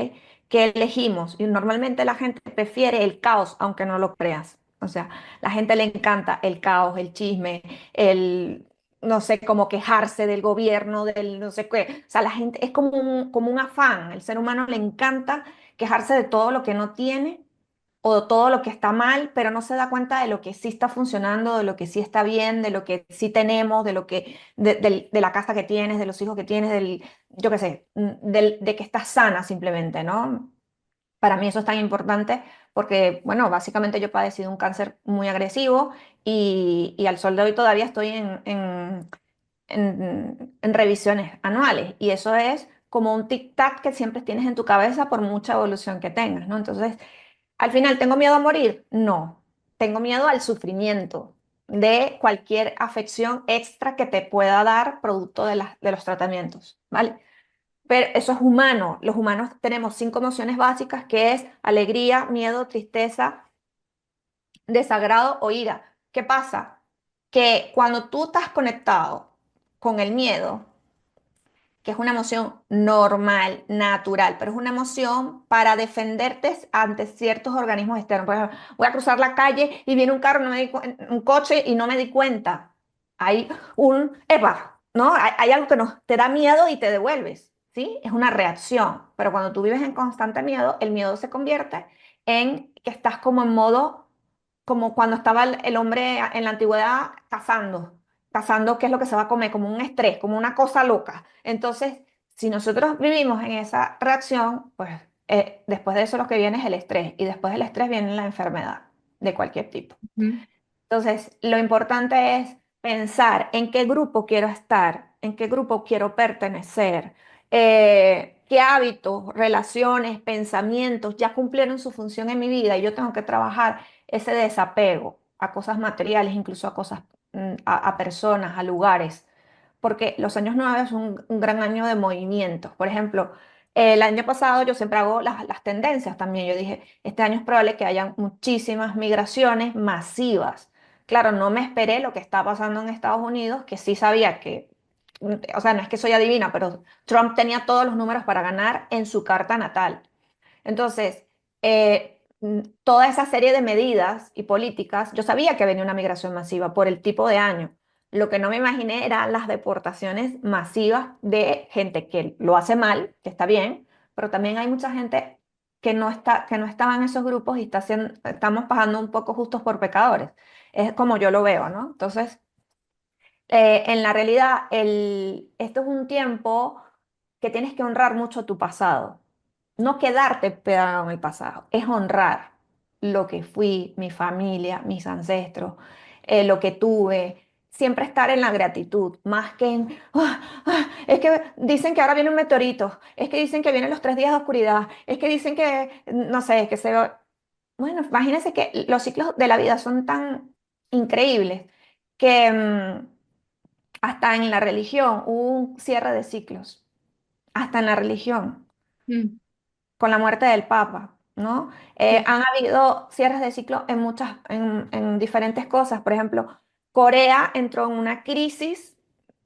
Que elegimos. Y normalmente la gente prefiere el caos, aunque no lo creas. O sea, la gente le encanta el caos, el chisme, el, no sé, como quejarse del gobierno, del no sé qué. O sea, la gente es como un afán. El ser humano le encanta quejarse de todo lo que no tiene o todo lo que está mal, pero no se da cuenta de lo que sí está funcionando, de lo que sí está bien, de lo que sí tenemos, de lo que, de la casa que tienes, de los hijos que tienes, yo qué sé, de que estás sana simplemente, ¿no? Para mí eso es tan importante porque, bueno, básicamente yo he padecido un cáncer muy agresivo y al sol de hoy todavía estoy en revisiones anuales y eso es como un tic-tac que siempre tienes en tu cabeza por mucha evolución que tengas, ¿no? Entonces, al final, ¿tengo miedo a morir? No, tengo miedo al sufrimiento de cualquier afección extra que te pueda dar producto de los tratamientos, ¿vale? Pero eso es humano. Los humanos tenemos 5 emociones básicas que es alegría, miedo, tristeza, desagrado o ira. ¿Qué pasa? Que cuando tú estás conectado con el miedo, que es una emoción normal, natural, pero es una emoción para defenderte ante ciertos organismos externos. Por ejemplo, voy a cruzar la calle y viene un carro, un coche y no me di cuenta. Hay epa, ¿no? Hay algo que te da miedo y te devuelves, ¿sí? Es una reacción, pero cuando tú vives en constante miedo, el miedo se convierte en que estás como en modo, como cuando estaba el hombre en la antigüedad cazando qué es lo que se va a comer, como un estrés, como una cosa loca. Entonces, si nosotros vivimos en esa reacción, pues después de eso lo que viene es el estrés y después del estrés viene la enfermedad de cualquier tipo. Ujú. Entonces, lo importante es pensar en qué grupo quiero estar, en qué grupo quiero pertenecer, qué hábitos, relaciones, pensamientos ya cumplieron su función en mi vida y yo tengo que trabajar ese desapego a cosas materiales, incluso a cosas, a personas, a lugares, porque los años 9 son un gran año de movimientos. Por ejemplo, el año pasado yo siempre hago las tendencias también. Yo dije, este año es probable que haya muchísimas migraciones masivas. Claro, no me esperé lo que está pasando en Estados Unidos, que sí sabía que, o sea, no es que soy adivina, pero Trump tenía todos los números para ganar en su carta natal. Entonces, toda esa serie de medidas y políticas, yo sabía que venía una migración masiva por el tipo de año. Lo que no me imaginé eran las deportaciones masivas de gente que lo hace mal, que está bien, pero también hay mucha gente que no estaba en esos grupos y estamos pagando un poco justos por pecadores. Es como yo lo veo, ¿no? Entonces, en la realidad, esto es un tiempo que tienes que honrar mucho tu pasado. No quedarte pegado en el pasado, es honrar lo que fui, mi familia, mis ancestros, lo que tuve. Siempre estar en la gratitud, más que en, es que dicen que ahora viene un meteorito, es que dicen que vienen los 3 días de oscuridad, es que dicen que, no sé, que se... Bueno, imagínense que los ciclos de la vida son tan increíbles que hasta en la religión hubo un cierre de ciclos, hasta en la religión Mm, con la muerte del Papa, ¿no? sí. Han habido cierres de ciclo en en diferentes cosas. Por ejemplo, Corea entró en una crisis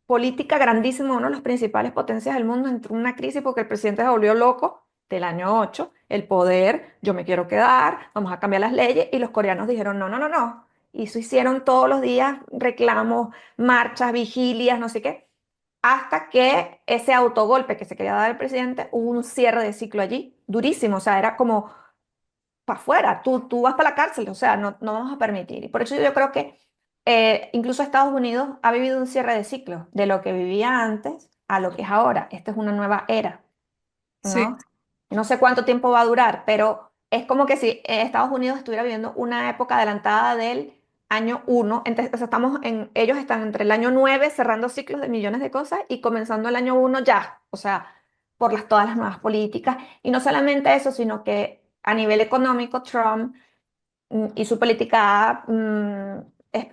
política grandísima, uno de los principales potencias del mundo, entró en una crisis porque el presidente se volvió loco del año 8, el poder, yo me quiero quedar, vamos a cambiar las leyes, y los coreanos dijeron, no, no, no, no. Y eso hicieron todos los días reclamos, marchas, vigilias, no sé qué hasta que ese autogolpe que se quería dar el presidente, hubo un cierre de ciclo allí, durísimo, o sea, era como para afuera, tú vas para la cárcel, o sea, no, no vamos a permitir. Y por eso yo creo que incluso Estados Unidos ha vivido un cierre de ciclo, de lo que vivía antes a lo que es ahora. Esta es una nueva era, Sí. ¿no? No sé cuánto tiempo va a durar, pero es como que si Estados Unidos estuviera viviendo una época adelantada del año 1, entonces o sea, ellos están entre el año 9 cerrando ciclos de millones de cosas y comenzando el año 1 ya, o sea, por todas las nuevas políticas. Y no solamente eso, sino que a nivel económico, Trump y su política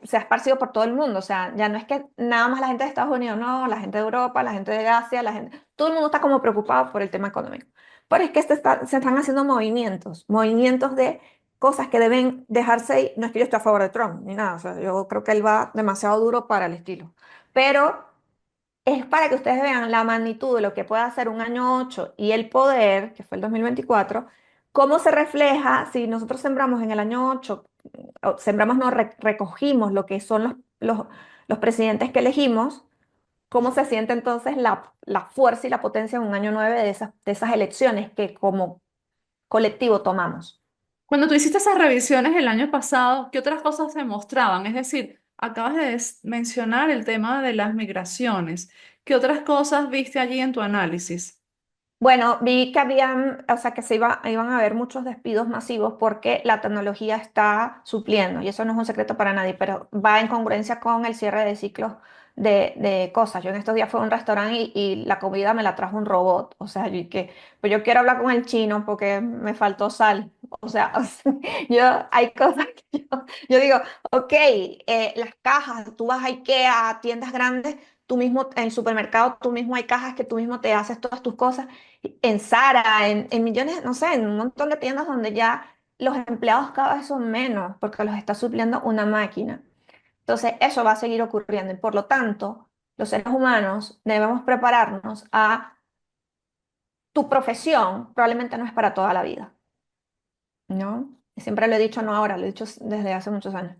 se ha esparcido por todo el mundo. O sea, ya no es que nada más la gente de Estados Unidos, no, la gente de Europa, la gente de Asia, la gente, todo el mundo está como preocupado por el tema económico. Pero es que se están haciendo movimientos de cosas que deben dejarse ir. No es que yo esté a favor de Trump ni nada, o sea, yo creo que él va demasiado duro para el estilo. Pero es para que ustedes vean la magnitud de lo que puede hacer un año 8 y el poder, que fue el 2024, cómo se refleja si nosotros sembramos en el año 8, o sembramos, no, recogimos lo que son los presidentes que elegimos, cómo se siente entonces la fuerza y la potencia en un año 9 de esas elecciones que como colectivo tomamos. Cuando tú hiciste esas revisiones el año pasado, ¿qué otras cosas se mostraban? Es decir, acabas de mencionar el tema de las migraciones. ¿Qué otras cosas viste allí en tu análisis? Bueno, vi que habían, o sea, que iban a haber muchos despidos masivos porque la tecnología está supliendo, y eso no es un secreto para nadie, pero va en congruencia con el cierre de ciclos de cosas. Yo en estos días fui a un restaurante y la comida me la trajo un robot, o sea, pues yo quiero hablar con el chino porque me faltó sal, o sea, hay cosas que yo digo, ok, las cajas, tú vas a IKEA, a tiendas grandes, tú mismo en el supermercado, tú mismo hay cajas que tú mismo te haces todas tus cosas en Zara, en millones, no sé, en un montón de tiendas donde ya los empleados cada vez son menos porque los está supliendo una máquina. Entonces, eso va a seguir ocurriendo y por lo tanto, los seres humanos debemos prepararnos a tu profesión, probablemente no es para toda la vida, ¿no? Y siempre lo he dicho, no ahora, lo he dicho desde hace muchos años.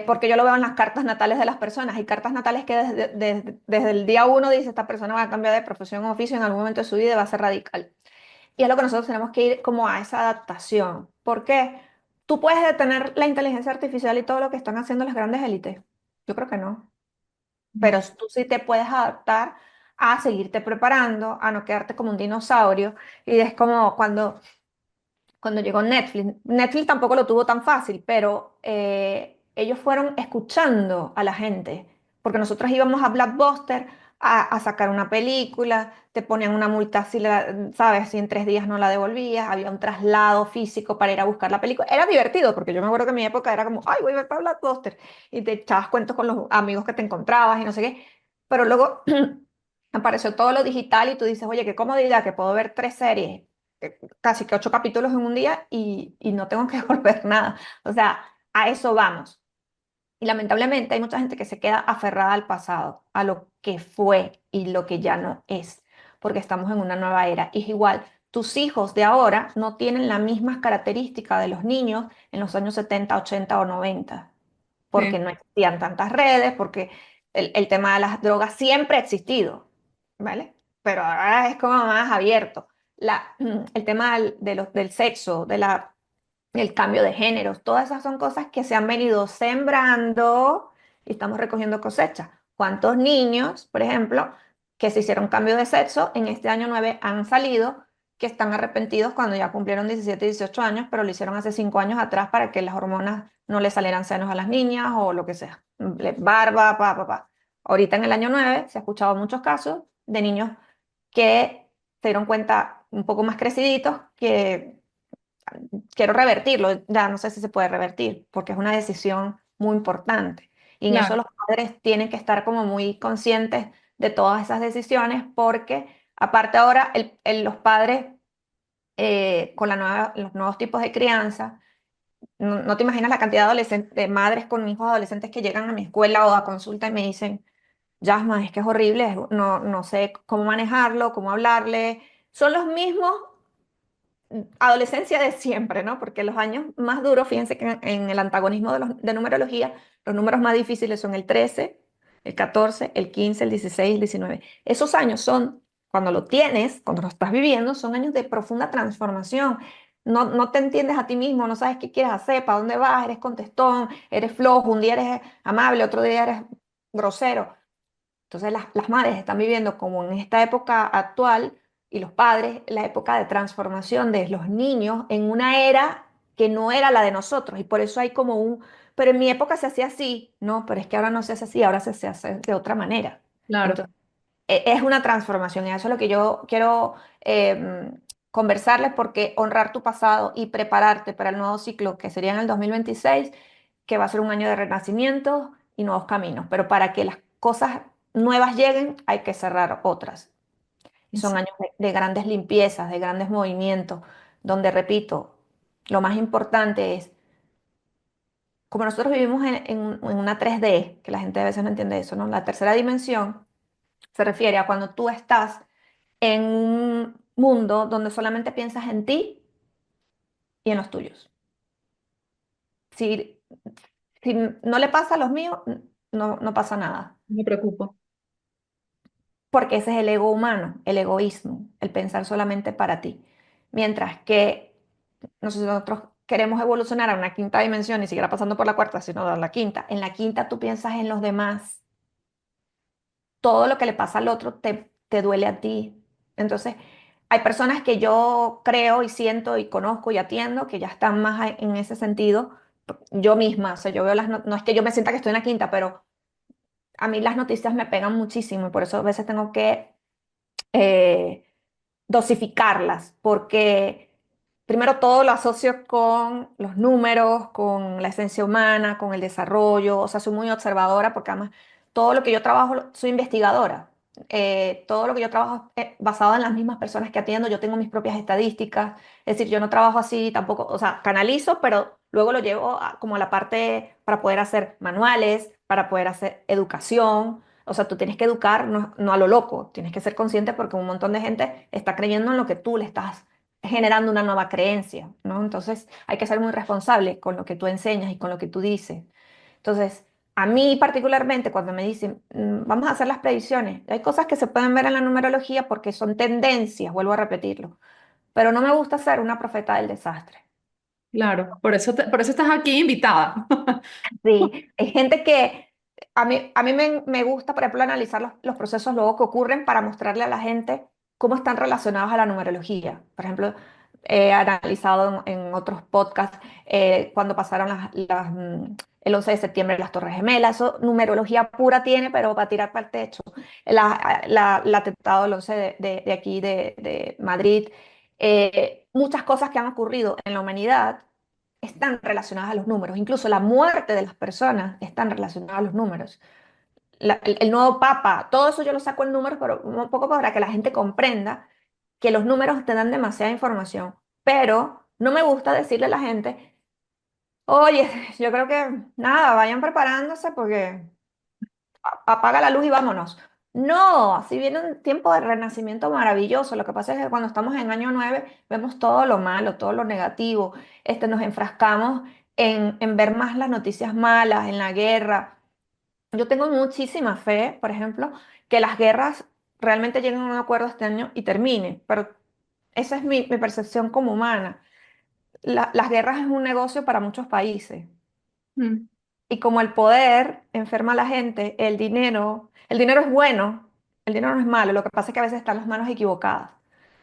Porque yo lo veo en las cartas natales de las personas. Hay cartas natales que desde el día uno dice, esta persona va a cambiar de profesión o oficio en algún momento de su vida y va a ser radical. Y es lo que nosotros tenemos que ir como a esa adaptación. ¿Por qué? ¿Tú puedes detener la inteligencia artificial y todo lo que están haciendo las grandes élites? Yo creo que no. Pero tú sí te puedes adaptar a seguirte preparando, a no quedarte como un dinosaurio. Y es como cuando llegó Netflix. Netflix tampoco lo tuvo tan fácil, pero ellos fueron escuchando a la gente, porque nosotros íbamos a Blockbuster a sacar una película, te ponían una multa si sabes, si en 3 días no la devolvías, había un traslado físico para ir a buscar la película. Era divertido, porque yo me acuerdo que en mi época era como, ay, voy a ver para Blockbuster, y te echabas cuentos con los amigos que te encontrabas y no sé qué, pero luego apareció todo lo digital y tú dices, oye, qué comodidad que puedo ver 3 series, casi que 8 capítulos en un día y no tengo que devolver nada. O sea, a eso vamos. Y lamentablemente hay mucha gente que se queda aferrada al pasado, a lo que fue y lo que ya no es, porque estamos en una nueva era. Y es igual, tus hijos de ahora no tienen las mismas características de los niños en los años 70, 80 o 90, porque Sí, no existían tantas redes, porque el tema de las drogas siempre ha existido, ¿vale? Pero ahora es como más abierto. El tema del sexo, el cambio de géneros, todas esas son cosas que se han venido sembrando y estamos recogiendo cosechas. ¿Cuántos niños, por ejemplo, que se hicieron cambio de sexo en este año 9 han salido que están arrepentidos cuando ya cumplieron 17, 18 años, pero lo hicieron hace 5 años atrás para que las hormonas no le salieran senos a las niñas o lo que sea? Barba, pa. Ahorita en el año 9 se ha escuchado muchos casos de niños que se dieron cuenta un poco más creciditos que quiero revertirlo, ya no sé si se puede revertir, porque es una decisión muy importante. Y en eso claro. los padres tienen que estar como muy conscientes de todas esas decisiones, porque aparte ahora los padres con los nuevos tipos de crianza, no te imaginas la cantidad de, de madres con hijos adolescentes que llegan a mi escuela o a consulta y me dicen, Yasma, es que es horrible, no sé cómo manejarlo, cómo hablarle. Son los mismos adolescencia de siempre, ¿no? Porque los años más duros, fíjense que en el antagonismo de numerología, los números más difíciles son el 13, el 14, el 15, el 16, el 19. Esos años son, cuando lo tienes, cuando lo estás viviendo, son años de profunda transformación. No te entiendes a ti mismo, no sabes qué quieres hacer, para dónde vas, eres contestón, eres flojo, un día eres amable, otro día eres grosero. Entonces las madres están viviendo como en esta época actual y los padres la época de transformación de los niños en una era que no era la de nosotros y por eso hay como pero en mi época se hacía así, no, pero es que ahora no se hace así, ahora se hace de otra manera. Claro. Entonces, es una transformación y eso es lo que yo quiero conversarles porque honrar tu pasado y prepararte para el nuevo ciclo que sería en el 2026, que va a ser un año de renacimiento y nuevos caminos, pero para que las cosas nuevas lleguen hay que cerrar otras. Y son años de grandes limpiezas, de grandes movimientos, donde, repito, lo más importante es, como nosotros vivimos en una 3D, que la gente a veces no entiende eso, ¿no? La tercera dimensión, Se refiere a cuando tú estás en un mundo donde solamente piensas en ti y en los tuyos. Si, si no le pasa a los míos, no pasa nada. Me preocupo. Porque ese es el ego humano, el egoísmo, el pensar solamente para ti. Mientras que nosotros queremos evolucionar a una quinta dimensión, ni siquiera pasando por la cuarta, sino a la quinta. En la quinta tú piensas en los demás. Todo lo que le pasa al otro te duele a ti. Entonces, hay personas que yo creo y siento y conozco y atiendo que ya están más en ese sentido. Yo misma, o sea, yo veo no es que yo me sienta que estoy en la quinta, pero a mí las noticias me pegan muchísimo y por eso a veces tengo que eh, dosificarlas, porque primero todo lo asocio con los números, con la esencia humana, con el desarrollo, o sea, soy muy observadora porque además todo lo que yo trabajo, soy investigadora. Todo lo que yo trabajo es basado en las mismas personas que atiendo, yo tengo mis propias estadísticas, es decir, yo no trabajo así tampoco, o sea, canalizo, pero luego lo llevo como a la parte para poder hacer manuales, para poder hacer educación, o sea, tú tienes que educar no a lo loco, tienes que ser consciente porque un montón de gente está creyendo en lo que tú le estás generando una nueva creencia, ¿no? Entonces hay que ser muy responsable con lo que tú enseñas y con lo que tú dices. Entonces, a mí particularmente cuando me dicen, vamos a hacer las predicciones, hay cosas que se pueden ver en la numerología porque son tendencias, vuelvo a repetirlo, pero no me gusta ser una profeta del desastre. Claro, por eso, por eso estás aquí invitada. Sí, hay gente que a mí me gusta, por ejemplo, analizar los procesos luego que ocurren para mostrarle a la gente cómo están relacionados a la numerología. Por ejemplo, he analizado en otros podcasts cuando pasaron el 11 de septiembre las Torres Gemelas. Eso numerología pura tiene, pero va a tirar para el techo. El atentado del 11 de aquí de Madrid. Muchas cosas que han ocurrido en la humanidad están relacionadas a los números. Incluso la muerte de las personas están relacionadas a los números. El nuevo papa, todo eso yo lo saco en números, pero un poco para que la gente comprenda que los números te dan demasiada información. Pero no me gusta decirle a la gente, oye, yo creo que nada, vayan preparándose porque apaga la luz y vámonos. No, así viene un tiempo de renacimiento maravilloso. Lo que pasa es que cuando estamos en año 9 vemos todo lo malo, todo lo negativo. Nos enfrascamos en ver más las noticias malas, en la guerra. Yo tengo muchísima fe, por ejemplo, que las guerras realmente lleguen a un acuerdo este año y termine, pero esa es mi percepción como humana. Las guerras es un negocio para muchos países. Mm, Y como el poder enferma a la gente, el dinero es bueno, el dinero no es malo, lo que pasa es que a veces está en las manos equivocadas,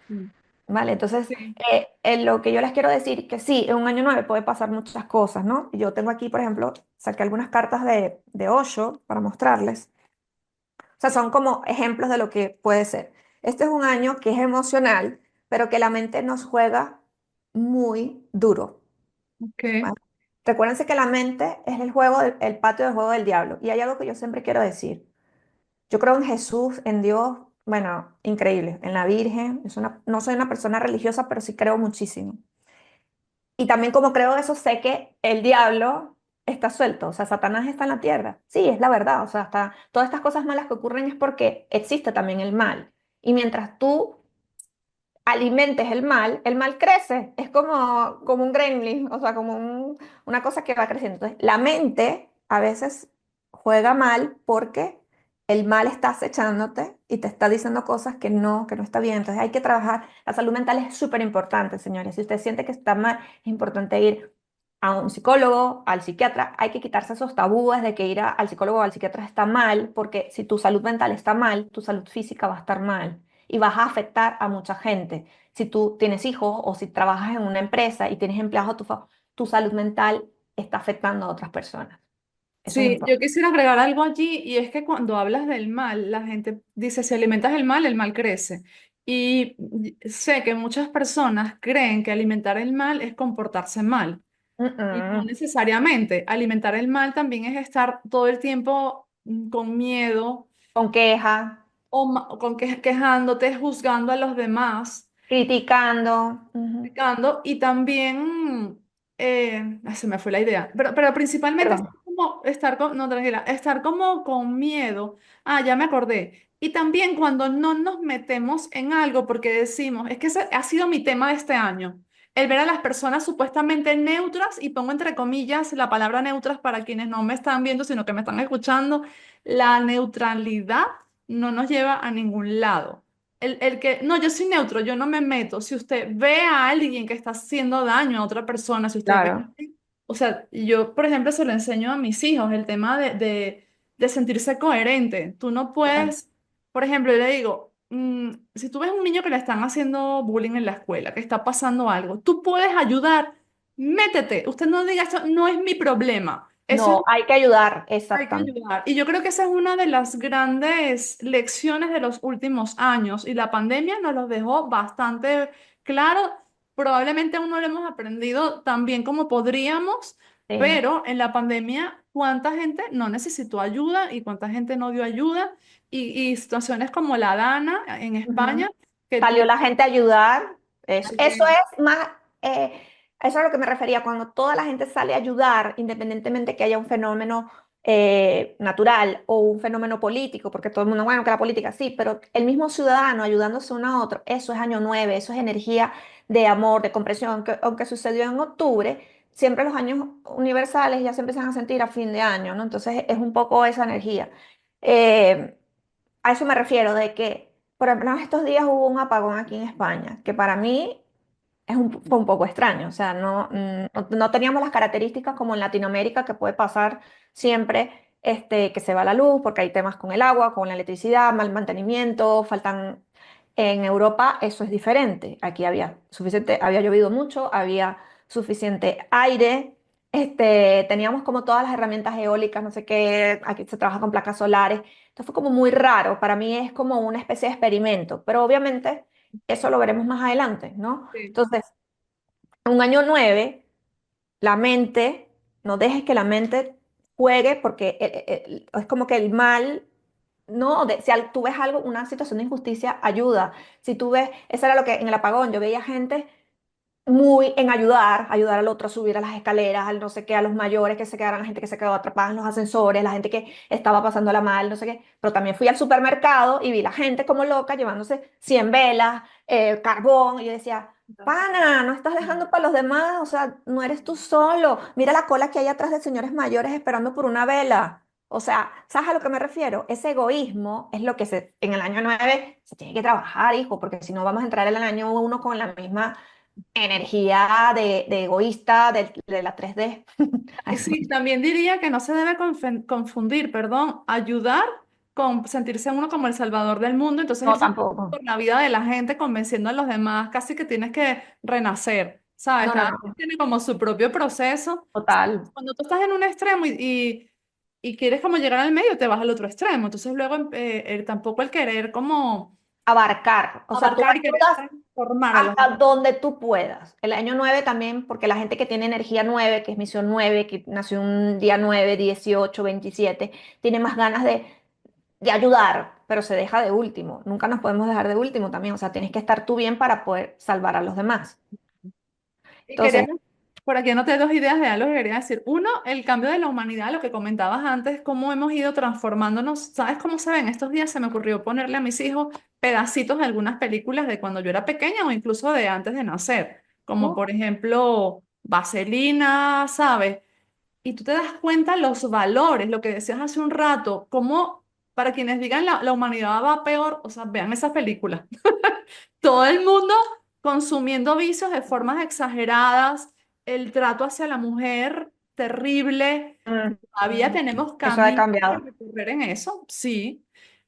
mm. ¿vale? Entonces, Sí, en lo que yo les quiero decir, que sí, en un año 9 puede pasar muchas cosas, ¿no? Yo tengo aquí, por ejemplo, saqué algunas cartas de Osho para mostrarles. O sea, son como ejemplos de lo que puede ser. Este es un año que es emocional, pero que la mente nos juega muy duro. ok. ¿Vale? Recuérdense que la mente es el patio del juego del diablo. Y hay algo que yo siempre quiero decir. Yo creo en Jesús, en Dios, bueno, increíble, en la Virgen. No soy una persona religiosa, pero sí creo muchísimo. Y también como creo eso, sé que el diablo está suelto, o sea, Satanás está en la tierra. Sí, es la verdad, o sea, todas estas cosas malas que ocurren es porque existe también el mal. Y mientras tú alimentes el mal crece. Es como un gremlin, o sea, una cosa que va creciendo. Entonces, la mente a veces juega mal porque el mal está acechándote y te está diciendo cosas que no está bien. Entonces, hay que trabajar. La salud mental es súper importante, señores. Si usted siente que está mal, es importante ir a un psicólogo, al psiquiatra. Hay que quitarse esos tabúes de que al psicólogo o al psiquiatra está mal, porque si tu salud mental está mal, tu salud física va a estar mal y vas a afectar a mucha gente. Si tú tienes hijos o si trabajas en una empresa y tienes empleados, tu salud mental está afectando a otras personas. Eso es Sí, yo importante. quisiera agregar algo allí y es que cuando hablas del mal, la gente dice, si alimentas el mal crece. Y sé que muchas personas creen que alimentar el mal es comportarse mal. Y no Mm-mm. necesariamente. Alimentar el mal también es estar todo el tiempo con miedo Con queja, o quejándote, juzgando a los demás, criticando. Ujú. criticando y también, ay, se me fue la idea, pero principalmente Perdón. no, tranquila, estar como con miedo. Ah, ya me acordé. Y también cuando no nos metemos en algo porque decimos, es que ese ha sido mi tema de este año, el ver a las personas supuestamente neutras, y pongo entre comillas la palabra neutras para quienes no me están viendo, sino que me están escuchando, la neutralidad no nos lleva a ningún lado. El que, no, yo soy neutro, yo no me meto. Si usted ve a alguien que está haciendo daño a otra persona, si usted ve, Claro, o sea, yo, por ejemplo, se lo enseño a mis hijos, el tema de sentirse coherente. Tú no claro. puedes, por ejemplo, yo le digo, si tú ves un niño que le están haciendo bullying en la escuela, que está pasando algo, tú puedes ayudar, métete. Usted no diga, eso no es mi problema. Eso es No, hay que ayudar, hay que exactamente. ayudar. Y yo creo que esa es una de las grandes lecciones de los últimos años y la pandemia nos los dejó bastante claro. Probablemente aún no lo hemos aprendido tan bien como podríamos, Sí. pero en la pandemia, ¿cuánta gente no necesitó ayuda y cuánta gente no dio ayuda? Y situaciones como la Dana en Ujú. España, que Salió tú... la gente a ayudar. Eso También, es más, eso es a lo que me refería, cuando toda la gente sale a ayudar, independientemente que haya un fenómeno natural o un fenómeno político, porque todo el mundo, bueno, que la política sí, pero el mismo ciudadano ayudándose uno a otro, eso es año 9, eso es energía de amor, de comprensión, aunque sucedió en octubre, siempre los años universales ya se empiezan a sentir a fin de año, ¿no? Entonces es un poco esa energía. Eh, a eso me refiero, de que, por ejemplo, estos días hubo un apagón aquí en España, que para mí fue un poco extraño. O sea, no teníamos las características como en Latinoamérica, que puede pasar siempre que se va la luz, porque hay temas con el agua, con la electricidad, mal mantenimiento, faltan... En Europa eso es diferente. Aquí había suficiente, había llovido mucho, había suficiente aire, teníamos como todas las herramientas eólicas, no sé qué, aquí se trabaja con placas solares. Esto fue como muy raro, para mí es como una especie de experimento, pero obviamente eso lo veremos más adelante, ¿no? sí. Entonces, un año 9, la mente, no dejes que la mente juegue porque es como que el mal, no, si tú ves algo, una situación de injusticia, ayuda. Si tú ves, eso era lo que en el apagón, yo veía gente muy en ayudar al otro a subir a las escaleras, al no sé qué, a los mayores que se quedaron, la gente que se quedó atrapada en los ascensores, la gente que estaba pasándola mal, no sé qué. Pero también fui al supermercado y vi la gente como loca llevándose 100 velas, carbón, y yo decía, pana, no estás dejando para los demás, o sea, no eres tú solo. Mira la cola que hay atrás de señores mayores esperando por una vela. O sea, ¿sabes a lo que me refiero? Ese egoísmo es lo que en el año 9 se tiene que trabajar, hijo, porque si no vamos a entrar en el año 1 con la misma energía de egoísta de la 3D. Y sí, también diría que no se debe confundir, perdón, ayudar con sentirse uno como el salvador del mundo, entonces No, irse tampoco. por la vida de la gente convenciendo a los demás, casi que tienes que renacer, ¿sabes? No, no, Cada quien no. tiene como su propio proceso. Total. Cuando tú estás en un extremo y quieres como llegar al medio, te vas al otro extremo, entonces luego tampoco el querer como Abarcar. O sea, tú abarcar y querer ayudas transformar a los hasta demás. donde tú puedas. El año 9 también, porque la gente que tiene energía 9 que es misión 9 que nació un día 9 18 27 tiene más ganas de ayudar, pero se deja de último. Nunca nos podemos dejar de último también. O sea, tienes que estar tú bien para poder salvar a los demás. Y Entonces, quería, por aquí anoté dos ideas de algo que quería decir. Uno, el cambio de la humanidad, lo que comentabas antes, cómo hemos ido transformándonos. ¿Sabes cómo se ven? Estos días se me ocurrió ponerle a mis hijos pedacitos de algunas películas de cuando yo era pequeña o incluso de antes de nacer, como oh, por ejemplo Vaselina, ¿sabes? Y tú te das cuenta los valores, lo que decías hace un rato, cómo para quienes digan la humanidad va peor, o sea, vean esas películas. Todo el mundo consumiendo vicios de formas exageradas, el trato hacia la mujer terrible. Todavía tenemos eso ha camino por cambiado. recorrer en eso, sí.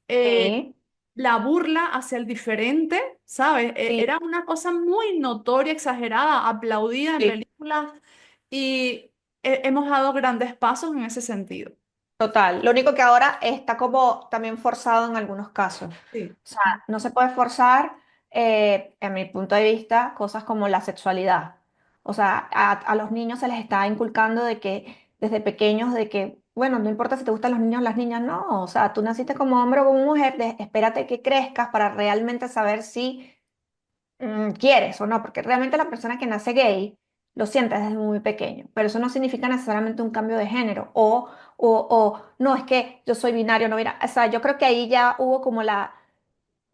Eh, Sí, la burla hacia el diferente, ¿sabes? sí, Era una cosa muy notoria, exagerada, aplaudida en sí. películas y hemos dado grandes pasos en ese sentido. Total. Lo único que ahora está como también forzado en algunos casos. Sí. O sea, no se puede forzar, en mi punto de vista, cosas como la sexualidad. O sea, a los niños se les está inculcando de que desde pequeños, de que, bueno, no importa si te gustan los niños o las niñas, no. O sea, tú naciste como hombre o como mujer, espérate que crezcas para realmente saber si quieres o no, porque realmente la persona que nace gay lo siente desde muy pequeño, pero eso no significa necesariamente un cambio de género o o no, es que yo soy binario, no binario. O sea, yo creo que ahí ya hubo como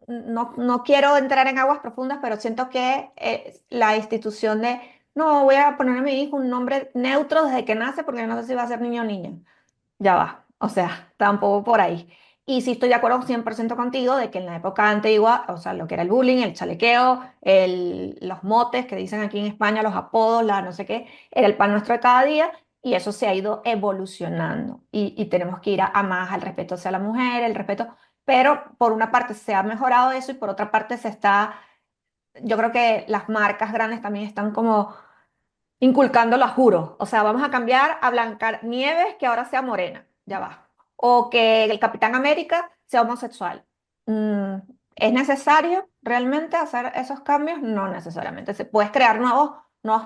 no quiero entrar en aguas profundas, pero siento que la institución de, no, voy a poner a mi hijo un nombre neutro desde que nace porque no sé si va a ser niño o niña. Ya va, o sea, tampoco por ahí. Y sí estoy de acuerdo 100% contigo de que en la época antigua, o sea, lo que era el bullying, el chalequeo, los motes que dicen aquí en España, los apodos, la no sé qué, era el pan nuestro de cada día y eso se ha ido evolucionando y tenemos que ir a más al respeto hacia la mujer, el respeto, pero por una parte se ha mejorado eso y por otra parte yo creo que las marcas grandes también están como inculcando los juros. O sea, vamos a cambiar a Blancanieves que ahora sea morena. Ya va. O que el Capitán América sea homosexual. Mm, ¿Es necesario realmente hacer esos cambios? No necesariamente. Se puedes crear nuevos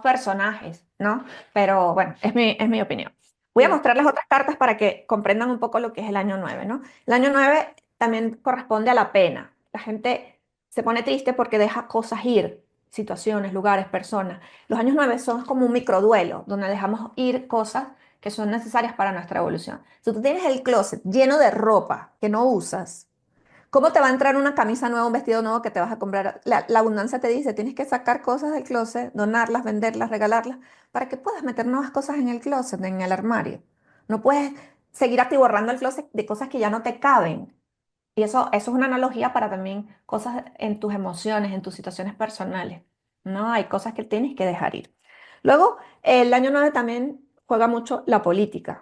personajes, ¿no? Pero bueno, es mi opinión. Voy a Sí. mostrarles otras cartas para que comprendan un poco lo que es el año 9, ¿no? El año 9 también corresponde a la pena. La gente se pone triste porque deja cosas ir, situaciones, lugares, personas. Los años 9 son como un microduelo, donde dejamos ir cosas que son necesarias para nuestra evolución. Si tú tienes el closet lleno de ropa que no usas, ¿cómo te va a entrar una camisa nueva, un vestido nuevo que te vas a comprar? La abundancia te dice, tienes que sacar cosas del closet, donarlas, venderlas, regalarlas, para que puedas meter nuevas cosas en el closet, en el armario. No puedes seguir atiborrando el closet de cosas que ya no te caben. Y eso es una analogía para también cosas en tus emociones, en tus situaciones personales. No, hay cosas que tienes que dejar ir. Luego, el año 9 también juega mucho la política.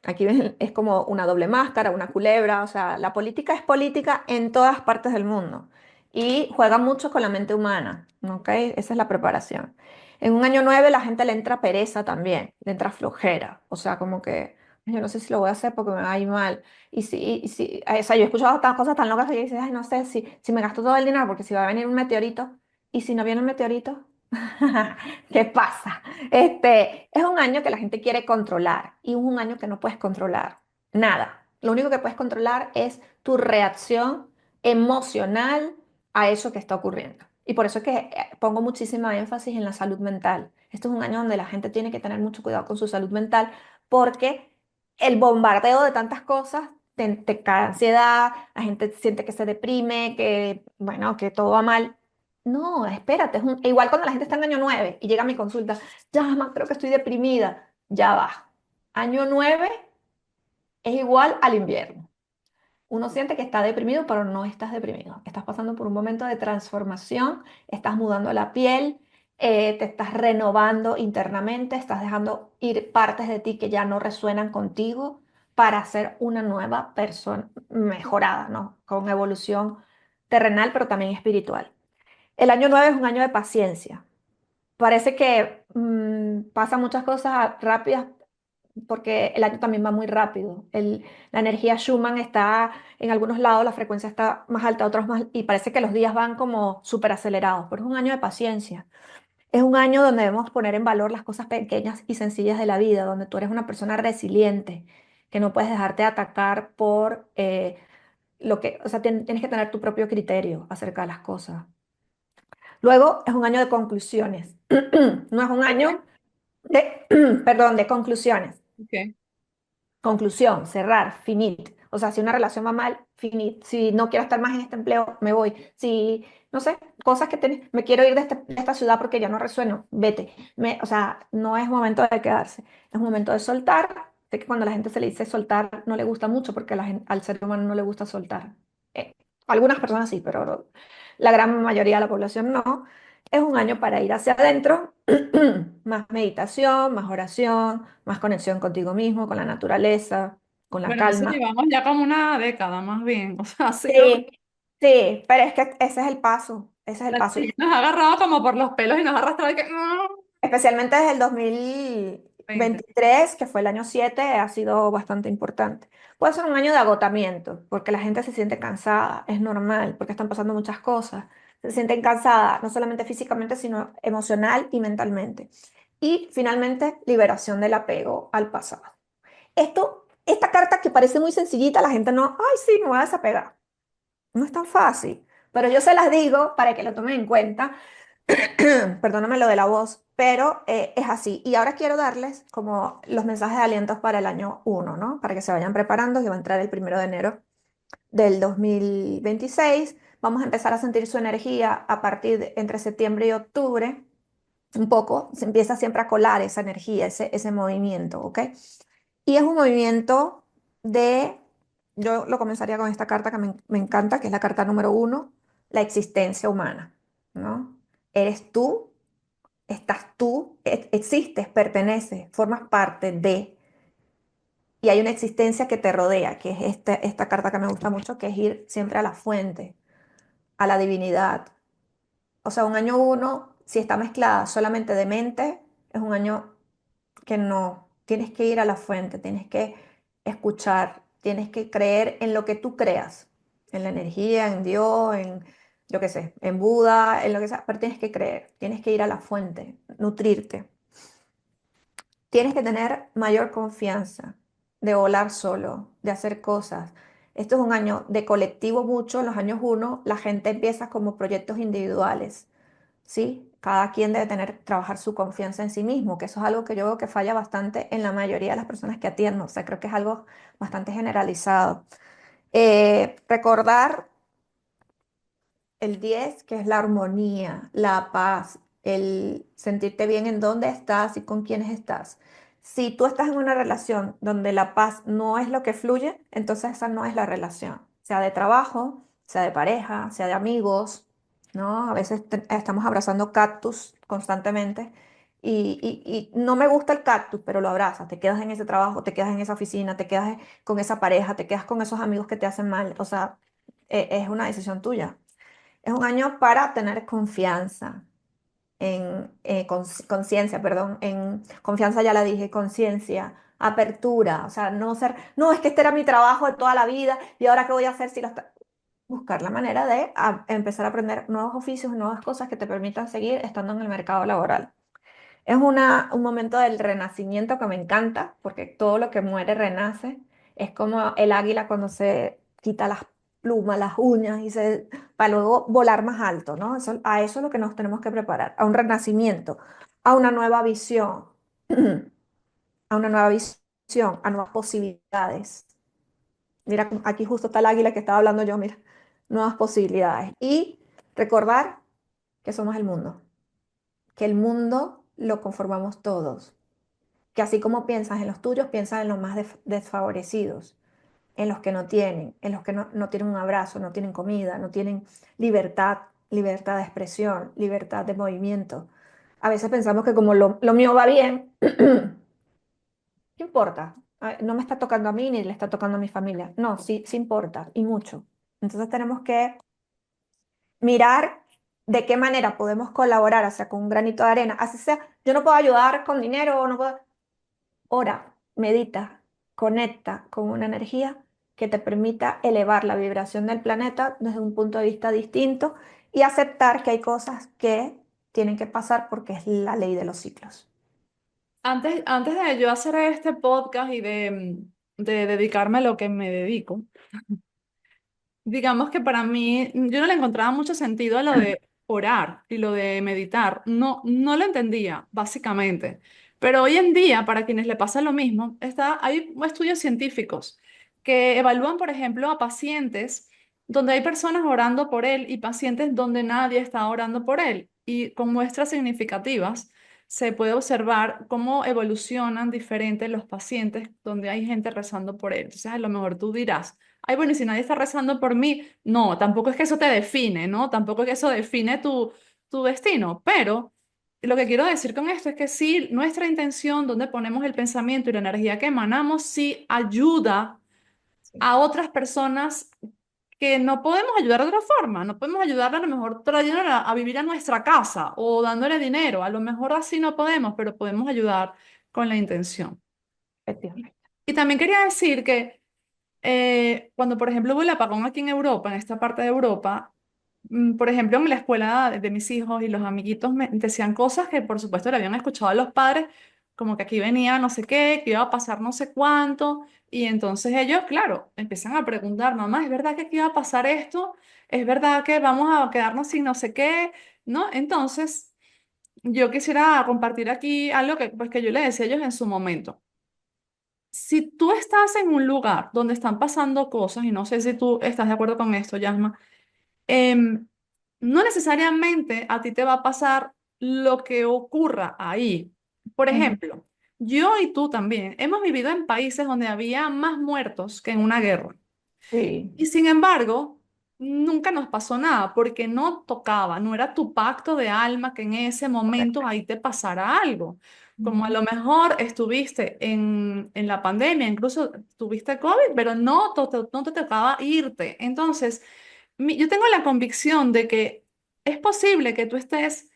Aquí ven, es como una doble máscara, una culebra, o sea, la política es política en todas partes del mundo y juega mucho con la mente humana, ¿ok? Esa es la preparación. En un año 9 la gente le entra pereza también, le entra flojera, o sea, como que yo no sé si lo voy a hacer porque me va a ir mal. O sea, yo he escuchado tantas cosas tan locas que dices, ay, no sé si me gasto todo el dinero porque si va a venir un meteorito, y si no viene un meteorito, ¿qué pasa? Es un año que la gente quiere controlar y es un año que no puedes controlar nada. Lo único que puedes controlar es tu reacción emocional a eso que está ocurriendo. Y por eso es que pongo muchísima énfasis en la salud mental. Esto es un año donde la gente tiene que tener mucho cuidado con su salud mental porque el bombardeo de tantas cosas te cae ansiedad, la gente siente que se deprime, que, bueno, que todo va mal. No, espérate, igual cuando la gente está en año 9 y llega a mi consulta, llama, creo que estoy deprimida, ya va. Año 9 es igual al invierno. Uno siente que está deprimido, pero no estás deprimido. Estás pasando por un momento de transformación, estás mudando la piel, te estás renovando internamente, estás dejando ir partes de ti que ya no resuenan contigo para ser una nueva persona mejorada, ¿no? Con evolución terrenal, pero también espiritual. El año 9 es un año de paciencia. Parece que pasan muchas cosas rápidas porque el año también va muy rápido. La energía Schumann está en algunos lados, la frecuencia está más alta, otros más, y parece que los días van como súper acelerados, pero es un año de paciencia. Es un año donde debemos poner en valor las cosas pequeñas y sencillas de la vida, donde tú eres una persona resiliente, que no puedes dejarte atacar por o sea, tienes que tener tu propio criterio acerca de las cosas. Luego es un año de conclusiones. No es un año de, perdón, de conclusiones. Ok. Conclusión, cerrar, finit. O sea, si una relación va mal, finit. Si no quiero estar más en este empleo, me voy. Si, no sé, cosas que tenés, me quiero ir de esta ciudad porque ya no resueno, vete. O sea, no es momento de quedarse, es momento de soltar. Sé que cuando a la gente se le dice soltar, no le gusta mucho porque al ser humano no le gusta soltar. Eh, Algunas personas sí, pero la gran mayoría de la población no. Es un año para ir hacia adentro, más meditación, más oración, más conexión contigo mismo, con la naturaleza, con la Bueno, en eso calma. llevamos ya como una década más bien. O sea, ha sido, Sí, sí, pero es que ese es el paso, ese es el la paso. chica nos ha agarrado como por los pelos y nos ha arrastrado y que, Especialmente desde el 20. 2023, que fue el año 7, ha sido bastante importante. Puede ser un año de agotamiento, porque la gente se siente cansada, es normal, porque están pasando muchas cosas. Se sienten cansadas, no solamente físicamente, sino emocional y mentalmente. Y finalmente, liberación del apego al pasado. Esta carta que parece muy sencillita, la gente no, ay, sí, me voy a desapegar. No es tan fácil, pero yo se las digo para que lo tomen en cuenta, Perdóname lo de la voz, pero es así. Y ahora quiero darles como los mensajes de alientos para el año uno, ¿no? Para que se vayan preparando, que va a entrar el 1 de enero del 2026. Vamos a empezar a sentir su energía a partir de entre septiembre y octubre. Un poco, se empieza siempre a colar esa energía, ese movimiento, ¿ok? Y es un movimiento de, yo lo comenzaría con esta carta que me encanta, que es la carta número uno, la existencia humana, ¿no? Eres tú, estás tú, existes, perteneces, formas parte de, y hay una existencia que te rodea, que es esta carta que me gusta mucho, que es ir siempre a la fuente, a la divinidad. O sea, un año uno, si está mezclada solamente de mente, es un año que no, tienes que ir a la fuente, tienes que escuchar, tienes que creer en lo que tú creas, en la energía, en Dios, en yo qué sé, en Buda, en lo que sea, pero tienes que creer, tienes que ir a la fuente, nutrirte. Tienes que tener mayor confianza de volar solo, de hacer cosas. Esto es un año de colectivo mucho, en los años uno la gente empieza como proyectos individuales, ¿sí? Cada quien debe tener, trabajar su confianza en sí mismo, que eso es algo que yo veo que falla bastante en la mayoría de las personas que atiendo, o sea, creo que es algo bastante generalizado. Recordar el 10 que es la armonía, la paz, el sentirte bien en dónde estás y con quiénes estás. Si tú estás en una relación donde la paz no es lo que fluye, entonces esa no es la relación, sea de trabajo, sea de pareja, sea de amigos, ¿no? A veces estamos abrazando cactus constantemente y no me gusta el cactus, pero lo abrazas, te quedas en ese trabajo, te quedas en esa oficina, te quedas con esa pareja, te quedas con esos amigos que te hacen mal, o sea, es una decisión tuya. Es un año para tener confianza en conciencia, perdón, en confianza ya la dije, conciencia, apertura, o sea, no ser, no, es que este era mi trabajo de toda la vida y ahora qué voy a hacer si lo está... Buscar la manera de empezar a aprender nuevos oficios, nuevas cosas que te permitan seguir estando en el mercado laboral. Es un momento del renacimiento que me encanta, porque todo lo que muere renace. Es como el águila cuando se quita las plumas, las uñas, para luego volar más alto, ¿no? A eso es lo que nos tenemos que preparar, a un renacimiento, a una nueva visión, a una nueva visión, a nuevas posibilidades. Mira, aquí justo está el águila que estaba hablando yo, mira, nuevas posibilidades. Y recordar que somos el mundo, que el mundo lo conformamos todos, que así como piensas en los tuyos, piensas en los más desfavorecidos, en los que no tienen, en los que no tienen un abrazo, no tienen comida, no tienen libertad, libertad de expresión, libertad de movimiento. A veces pensamos que como lo mío va bien, ¿qué importa? No me está tocando a mí ni le está tocando a mi familia. No, sí, sí importa y mucho. Entonces tenemos que mirar de qué manera podemos colaborar, o sea, con un granito de arena. Así sea, yo no puedo ayudar con dinero, no puedo, ora, medita, conecta con una energía que te permita elevar la vibración del planeta desde un punto de vista distinto y aceptar que hay cosas que tienen que pasar porque es la ley de los ciclos. Antes de yo hacer este podcast y de dedicarme a lo que me dedico, digamos que para mí, yo no le encontraba mucho sentido a lo de orar y lo de meditar. No, no lo entendía, básicamente. Pero hoy en día, para quienes le pasa lo mismo, hay estudios científicos que evalúan, por ejemplo, a pacientes donde hay personas orando por él y pacientes donde nadie está orando por él. Y con muestras significativas se puede observar cómo evolucionan diferentes los pacientes donde hay gente rezando por él. Entonces, a lo mejor tú dirás, ay, bueno, y si nadie está rezando por mí, no, tampoco es que eso te define, ¿no? Tampoco es que eso define tu destino, pero lo que quiero decir con esto es que sí, nuestra intención, donde ponemos el pensamiento y la energía que emanamos, sí ayuda Sí, a otras personas que no podemos ayudar de otra forma, no podemos ayudarle a lo mejor trayéndola a vivir a nuestra casa o dándole dinero, a lo mejor así no podemos, pero podemos ayudar con la intención. efectivamente. Y también quería decir que cuando, por ejemplo, hubo el apagón aquí en Europa, en esta parte de Europa, por ejemplo, en la escuela de mis hijos y los amiguitos me decían cosas que, por supuesto, le habían escuchado a los padres, como que aquí venía no sé qué, que iba a pasar no sé cuánto, y entonces ellos, claro, empiezan a preguntar, mamá, ¿es verdad que aquí iba a pasar esto? ¿Es verdad que vamos a quedarnos sin no sé qué? ¿no? Entonces, yo quisiera compartir aquí algo que, pues, que yo le decía a ellos en su momento. Si tú estás en un lugar donde están pasando cosas, y no sé si tú estás de acuerdo con esto, Yasma, em, no necesariamente a ti te va a pasar lo que ocurra ahí. Por Ujú. ejemplo, yo y tú también hemos vivido en países donde había más muertos que en una guerra. Sí, Y sin embargo, nunca nos pasó nada porque no tocaba, no era tu pacto de alma que en ese momento correcto. ahí te pasara algo. Como a Ujú. lo mejor estuviste en la pandemia, incluso tuviste COVID, pero no te tocaba irte. Entonces, yo tengo la convicción de que es posible que tú estés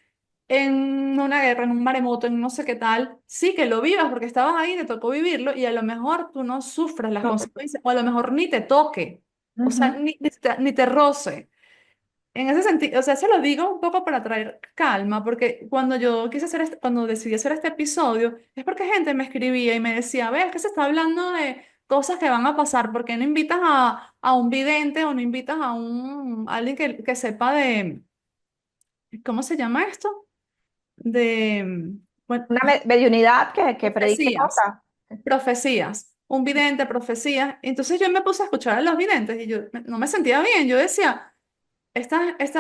en una guerra, en un maremoto, en no sé qué tal, sí que lo vivas porque estabas ahí, te tocó vivirlo y a lo mejor tú no sufras las No te- consecuencias o a lo mejor ni te toque, o sea, Ujú. ni te roce. En ese sentido, o sea, se lo digo un poco para traer calma, porque cuando yo quise hacer cuando decidí hacer este episodio, es porque gente me escribía y me decía, ves que se está hablando de cosas que van a pasar, ¿por qué no invitas a un vidente o no invitas a alguien que sepa de, ¿cómo se llama esto? De, bueno, Una mediunidad que predice profecías, cosas. profecías, un vidente, profecías. Entonces yo me puse a escuchar a los videntes y yo no me sentía bien, yo decía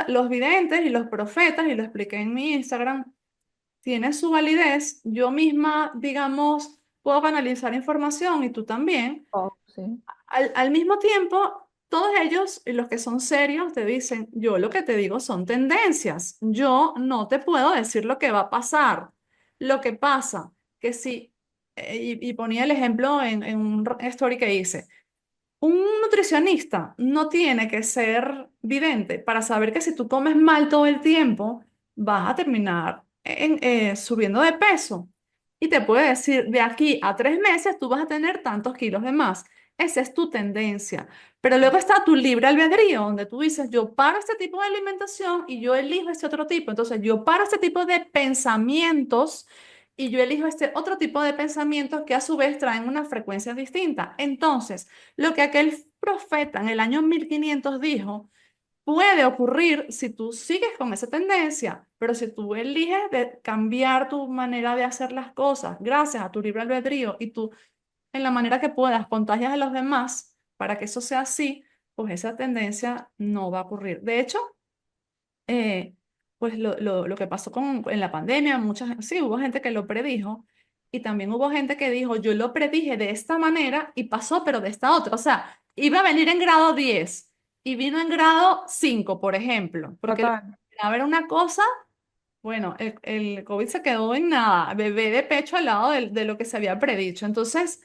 los videntes y los profetas, y lo expliqué en mi Instagram, tienen su validez. Yo misma, digamos, puedo canalizar información y tú también. Oh, sí. Al mismo tiempo, todos ellos, y los que son serios, te dicen, yo lo que te digo son tendencias. Yo no te puedo decir lo que va a pasar. Lo que pasa, que si, y ponía el ejemplo en un story que hice. Un nutricionista no tiene que ser vidente para saber que si tú comes mal todo el tiempo, vas a terminar subiendo de peso. Y te puede decir, de aquí a 3 meses tú vas a tener tantos kilos de más. Esa es tu tendencia. Pero luego está tu libre albedrío, donde tú dices, yo paro este tipo de alimentación y yo elijo este otro tipo. Entonces, yo paro este tipo de pensamientos y yo elijo este otro tipo de pensamientos que a su vez traen una frecuencia distinta. Entonces, lo que aquel profeta en el año 1500 dijo, puede ocurrir si tú sigues con esa tendencia, pero si tú eliges cambiar tu manera de hacer las cosas gracias a tu libre albedrío y tú en la manera que puedas contagias a los demás para que eso sea así, pues esa tendencia no va a ocurrir. De hecho, eh, pues lo que pasó en la pandemia, sí, hubo gente que lo predijo y también hubo gente que dijo, yo lo predije de esta manera y pasó, pero de esta otra. O sea, iba a venir en grado 10 y vino en grado 5 por ejemplo, porque lo que Total. esperaba era una cosa, bueno, el COVID se quedó en nada, bebé de pecho al lado de lo que se había predicho. Entonces,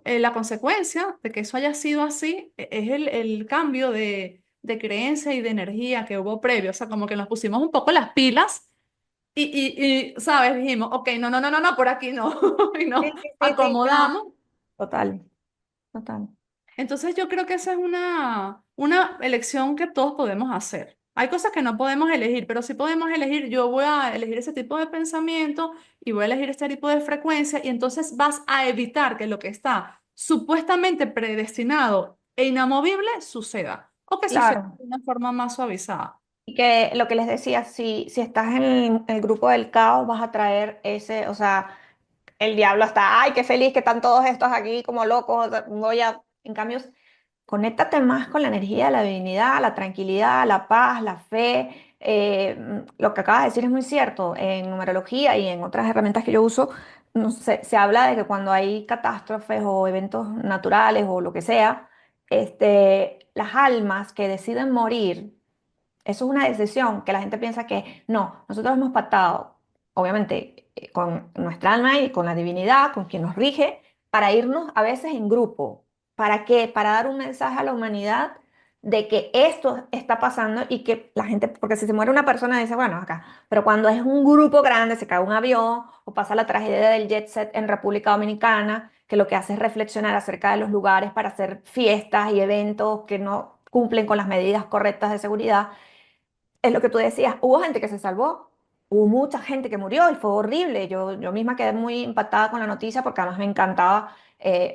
la consecuencia de que eso haya sido así es el cambio de creencia y de energía que hubo previo. O sea, como que nos pusimos un poco las pilas ¿sabes? Dijimos, ok, no, no, no, no, no, por aquí no. Y Sí, nos sí, sí, sí, no. acomodamos. Total, total. Entonces yo creo que esa es una elección que todos podemos hacer. Hay cosas que no podemos elegir, pero sí podemos elegir, yo voy a elegir ese tipo de pensamiento y voy a elegir este tipo de frecuencia y entonces vas a evitar que lo que está supuestamente predestinado e inamovible suceda o que suceda Claro. de una forma más suavizada. Y que lo que les decía, si estás en el grupo del caos, vas a traer ese, o sea, el diablo está, ay, qué feliz que están todos estos aquí como locos, voy a, en cambio, conéctate más con la energía de la divinidad, la tranquilidad, la paz, la fe. Lo que acabas de decir es muy cierto. En numerología y en otras herramientas que yo uso, no sé, se habla de que cuando hay catástrofes o eventos naturales o lo que sea, las almas que deciden morir, eso es una decisión que la gente piensa que no, nosotros hemos pactado, obviamente, con nuestra alma y con la divinidad, con quien nos rige, para irnos a veces en grupo. ¿Para qué? Para dar un mensaje a la humanidad de que esto está pasando y que la gente, porque si se muere una persona dice, bueno, acá, pero cuando es un grupo grande, se cae un avión o pasa la tragedia del jet set en República Dominicana, que lo que hace es reflexionar acerca de los lugares para hacer fiestas y eventos que no cumplen con las medidas correctas de seguridad, es lo que tú decías, hubo gente que se salvó, hubo mucha gente que murió y fue horrible. Yo misma quedé muy impactada con la noticia porque además me encantaba,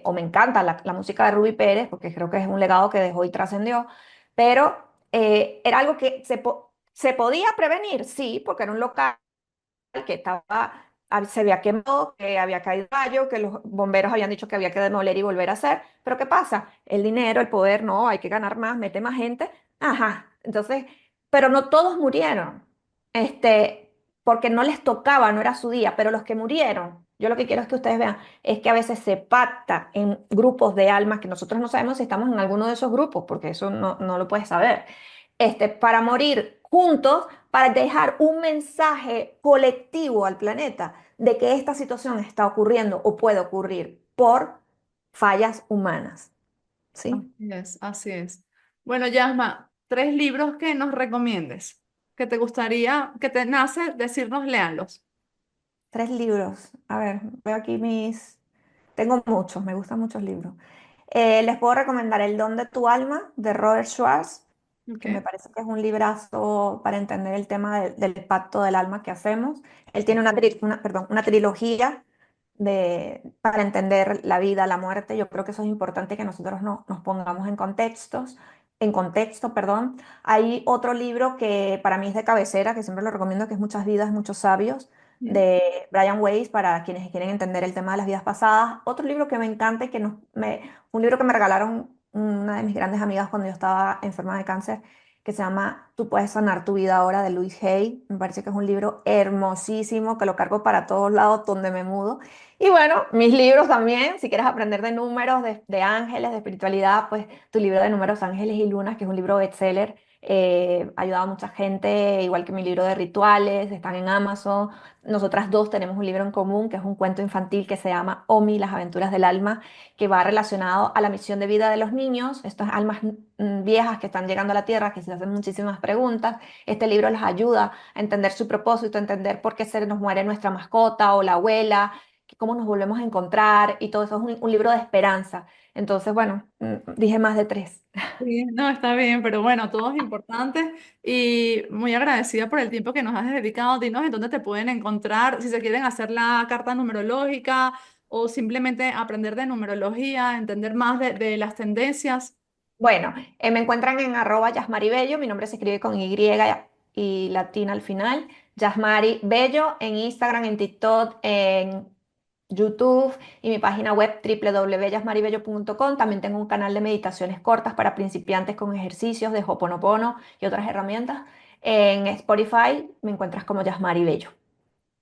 o me encanta la música de Ruby Pérez, porque creo que es un legado que dejó y trascendió, pero era algo que ¿Se podía prevenir? Sí, porque era un local que se había quemado, que había caído rayo, que los bomberos habían dicho que había que demoler y volver a hacer. Pero ¿qué pasa? El dinero, el poder, no, hay que ganar más, mete más gente. Ajá, entonces, pero no todos murieron, porque no les tocaba, no era su día, pero los que murieron, yo lo que quiero es que ustedes vean, es que a veces se pacta en grupos de almas que nosotros no sabemos si estamos en alguno de esos grupos, porque eso no lo puedes saber, para morir juntos, para dejar un mensaje colectivo al planeta de que esta situación está ocurriendo o puede ocurrir por fallas humanas, ¿sí? Así es, así es. Bueno, Yasma, 3 libros que nos recomiendes, que te gustaría, que te nace decirnos, léanlos. 3 libros. A ver, veo aquí mis... Tengo muchos, me gustan muchos libros. Les puedo recomendar El don de tu alma, de Robert Schwartz, Ok. que me parece que es un librazo para entender el tema del pacto del alma que hacemos. Él tiene una trilogía para entender la vida, la muerte. Yo creo que eso es importante que nosotros nos pongamos en contexto, perdón. Hay otro libro que para mí es de cabecera, que siempre lo recomiendo, que es Muchas vidas, muchos sabios, Mm. de Brian Weiss, para quienes quieren entender el tema de las vidas pasadas. Otro libro que me encanta y un libro que me regalaron una de mis grandes amigas cuando yo estaba enferma de cáncer, que se llama Tú puedes sanar tu vida ahora, de Louise Hay. Me parece que es un libro hermosísimo, que lo cargo para todos lados donde me mudo. Y bueno, mis libros también, si quieres aprender de números, de ángeles, de espiritualidad, pues tu libro de números, Ángeles y Lunas, que es un libro bestseller, ha ayudado a mucha gente, igual que mi libro de rituales, están en Amazon. Nosotras dos tenemos un libro en común, que es un cuento infantil que se llama Omi, las aventuras del alma, que va relacionado a la misión de vida de los niños, estas almas viejas que están llegando a la Tierra, que se hacen muchísimas preguntas. Este libro les ayuda a entender su propósito, a entender por qué se nos muere nuestra mascota o la abuela, cómo nos volvemos a encontrar, y todo eso es un libro de esperanza. Entonces, bueno, dije más de 3. Sí, no, está bien, pero bueno, todo es importante y muy agradecida por el tiempo que nos has dedicado. Dinos en dónde te pueden encontrar, si se quieren hacer la carta numerológica o simplemente aprender de numerología, entender más de las tendencias. Bueno, me encuentran en @yasmaribello, mi nombre se escribe con Y y latina al final, Yasmari Bello, en Instagram, en TikTok, en YouTube, y mi página web www.yasmaribello.com. También tengo un canal de meditaciones cortas para principiantes con ejercicios de Hoponopono y otras herramientas. En Spotify me encuentras como Yasmari Bello.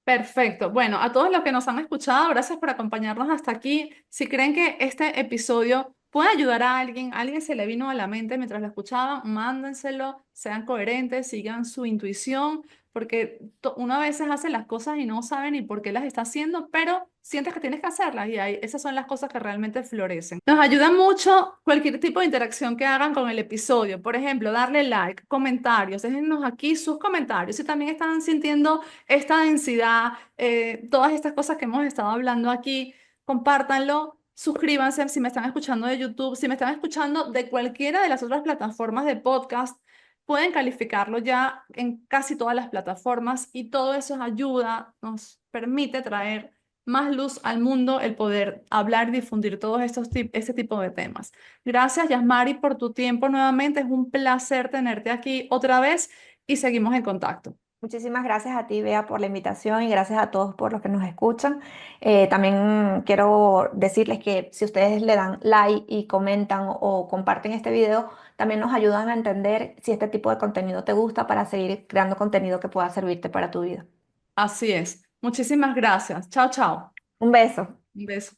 Perfecto. Bueno, a todos los que nos han escuchado, gracias por acompañarnos hasta aquí. Si creen que este episodio puede ayudar a alguien se le vino a la mente mientras lo escuchaban, mándenselo, sean coherentes, sigan su intuición, porque uno a veces hace las cosas y no sabe ni por qué las está haciendo, pero sientes que tienes que hacerlas y ahí, esas son las cosas que realmente florecen. Nos ayuda mucho cualquier tipo de interacción que hagan con el episodio. Por ejemplo, darle like, comentarios, déjennos aquí sus comentarios si también están sintiendo esta densidad, todas estas cosas que hemos estado hablando aquí, compártanlo, suscríbanse si me están escuchando de YouTube, si me están escuchando de cualquiera de las otras plataformas de podcast, pueden calificarlo ya en casi todas las plataformas y todo eso ayuda, nos permite traer más luz al mundo, el poder hablar y difundir todos este tipo de temas. Gracias, Yasmari, por tu tiempo nuevamente. Es un placer tenerte aquí otra vez y seguimos en contacto. Muchísimas gracias a ti, Bea, por la invitación, y gracias a todos por los que nos escuchan. También quiero decirles que si ustedes le dan like y comentan o comparten este video, también nos ayudan a entender si este tipo de contenido te gusta, para seguir creando contenido que pueda servirte para tu vida. Así es. Muchísimas gracias. Chao, chao. Un beso. Un beso.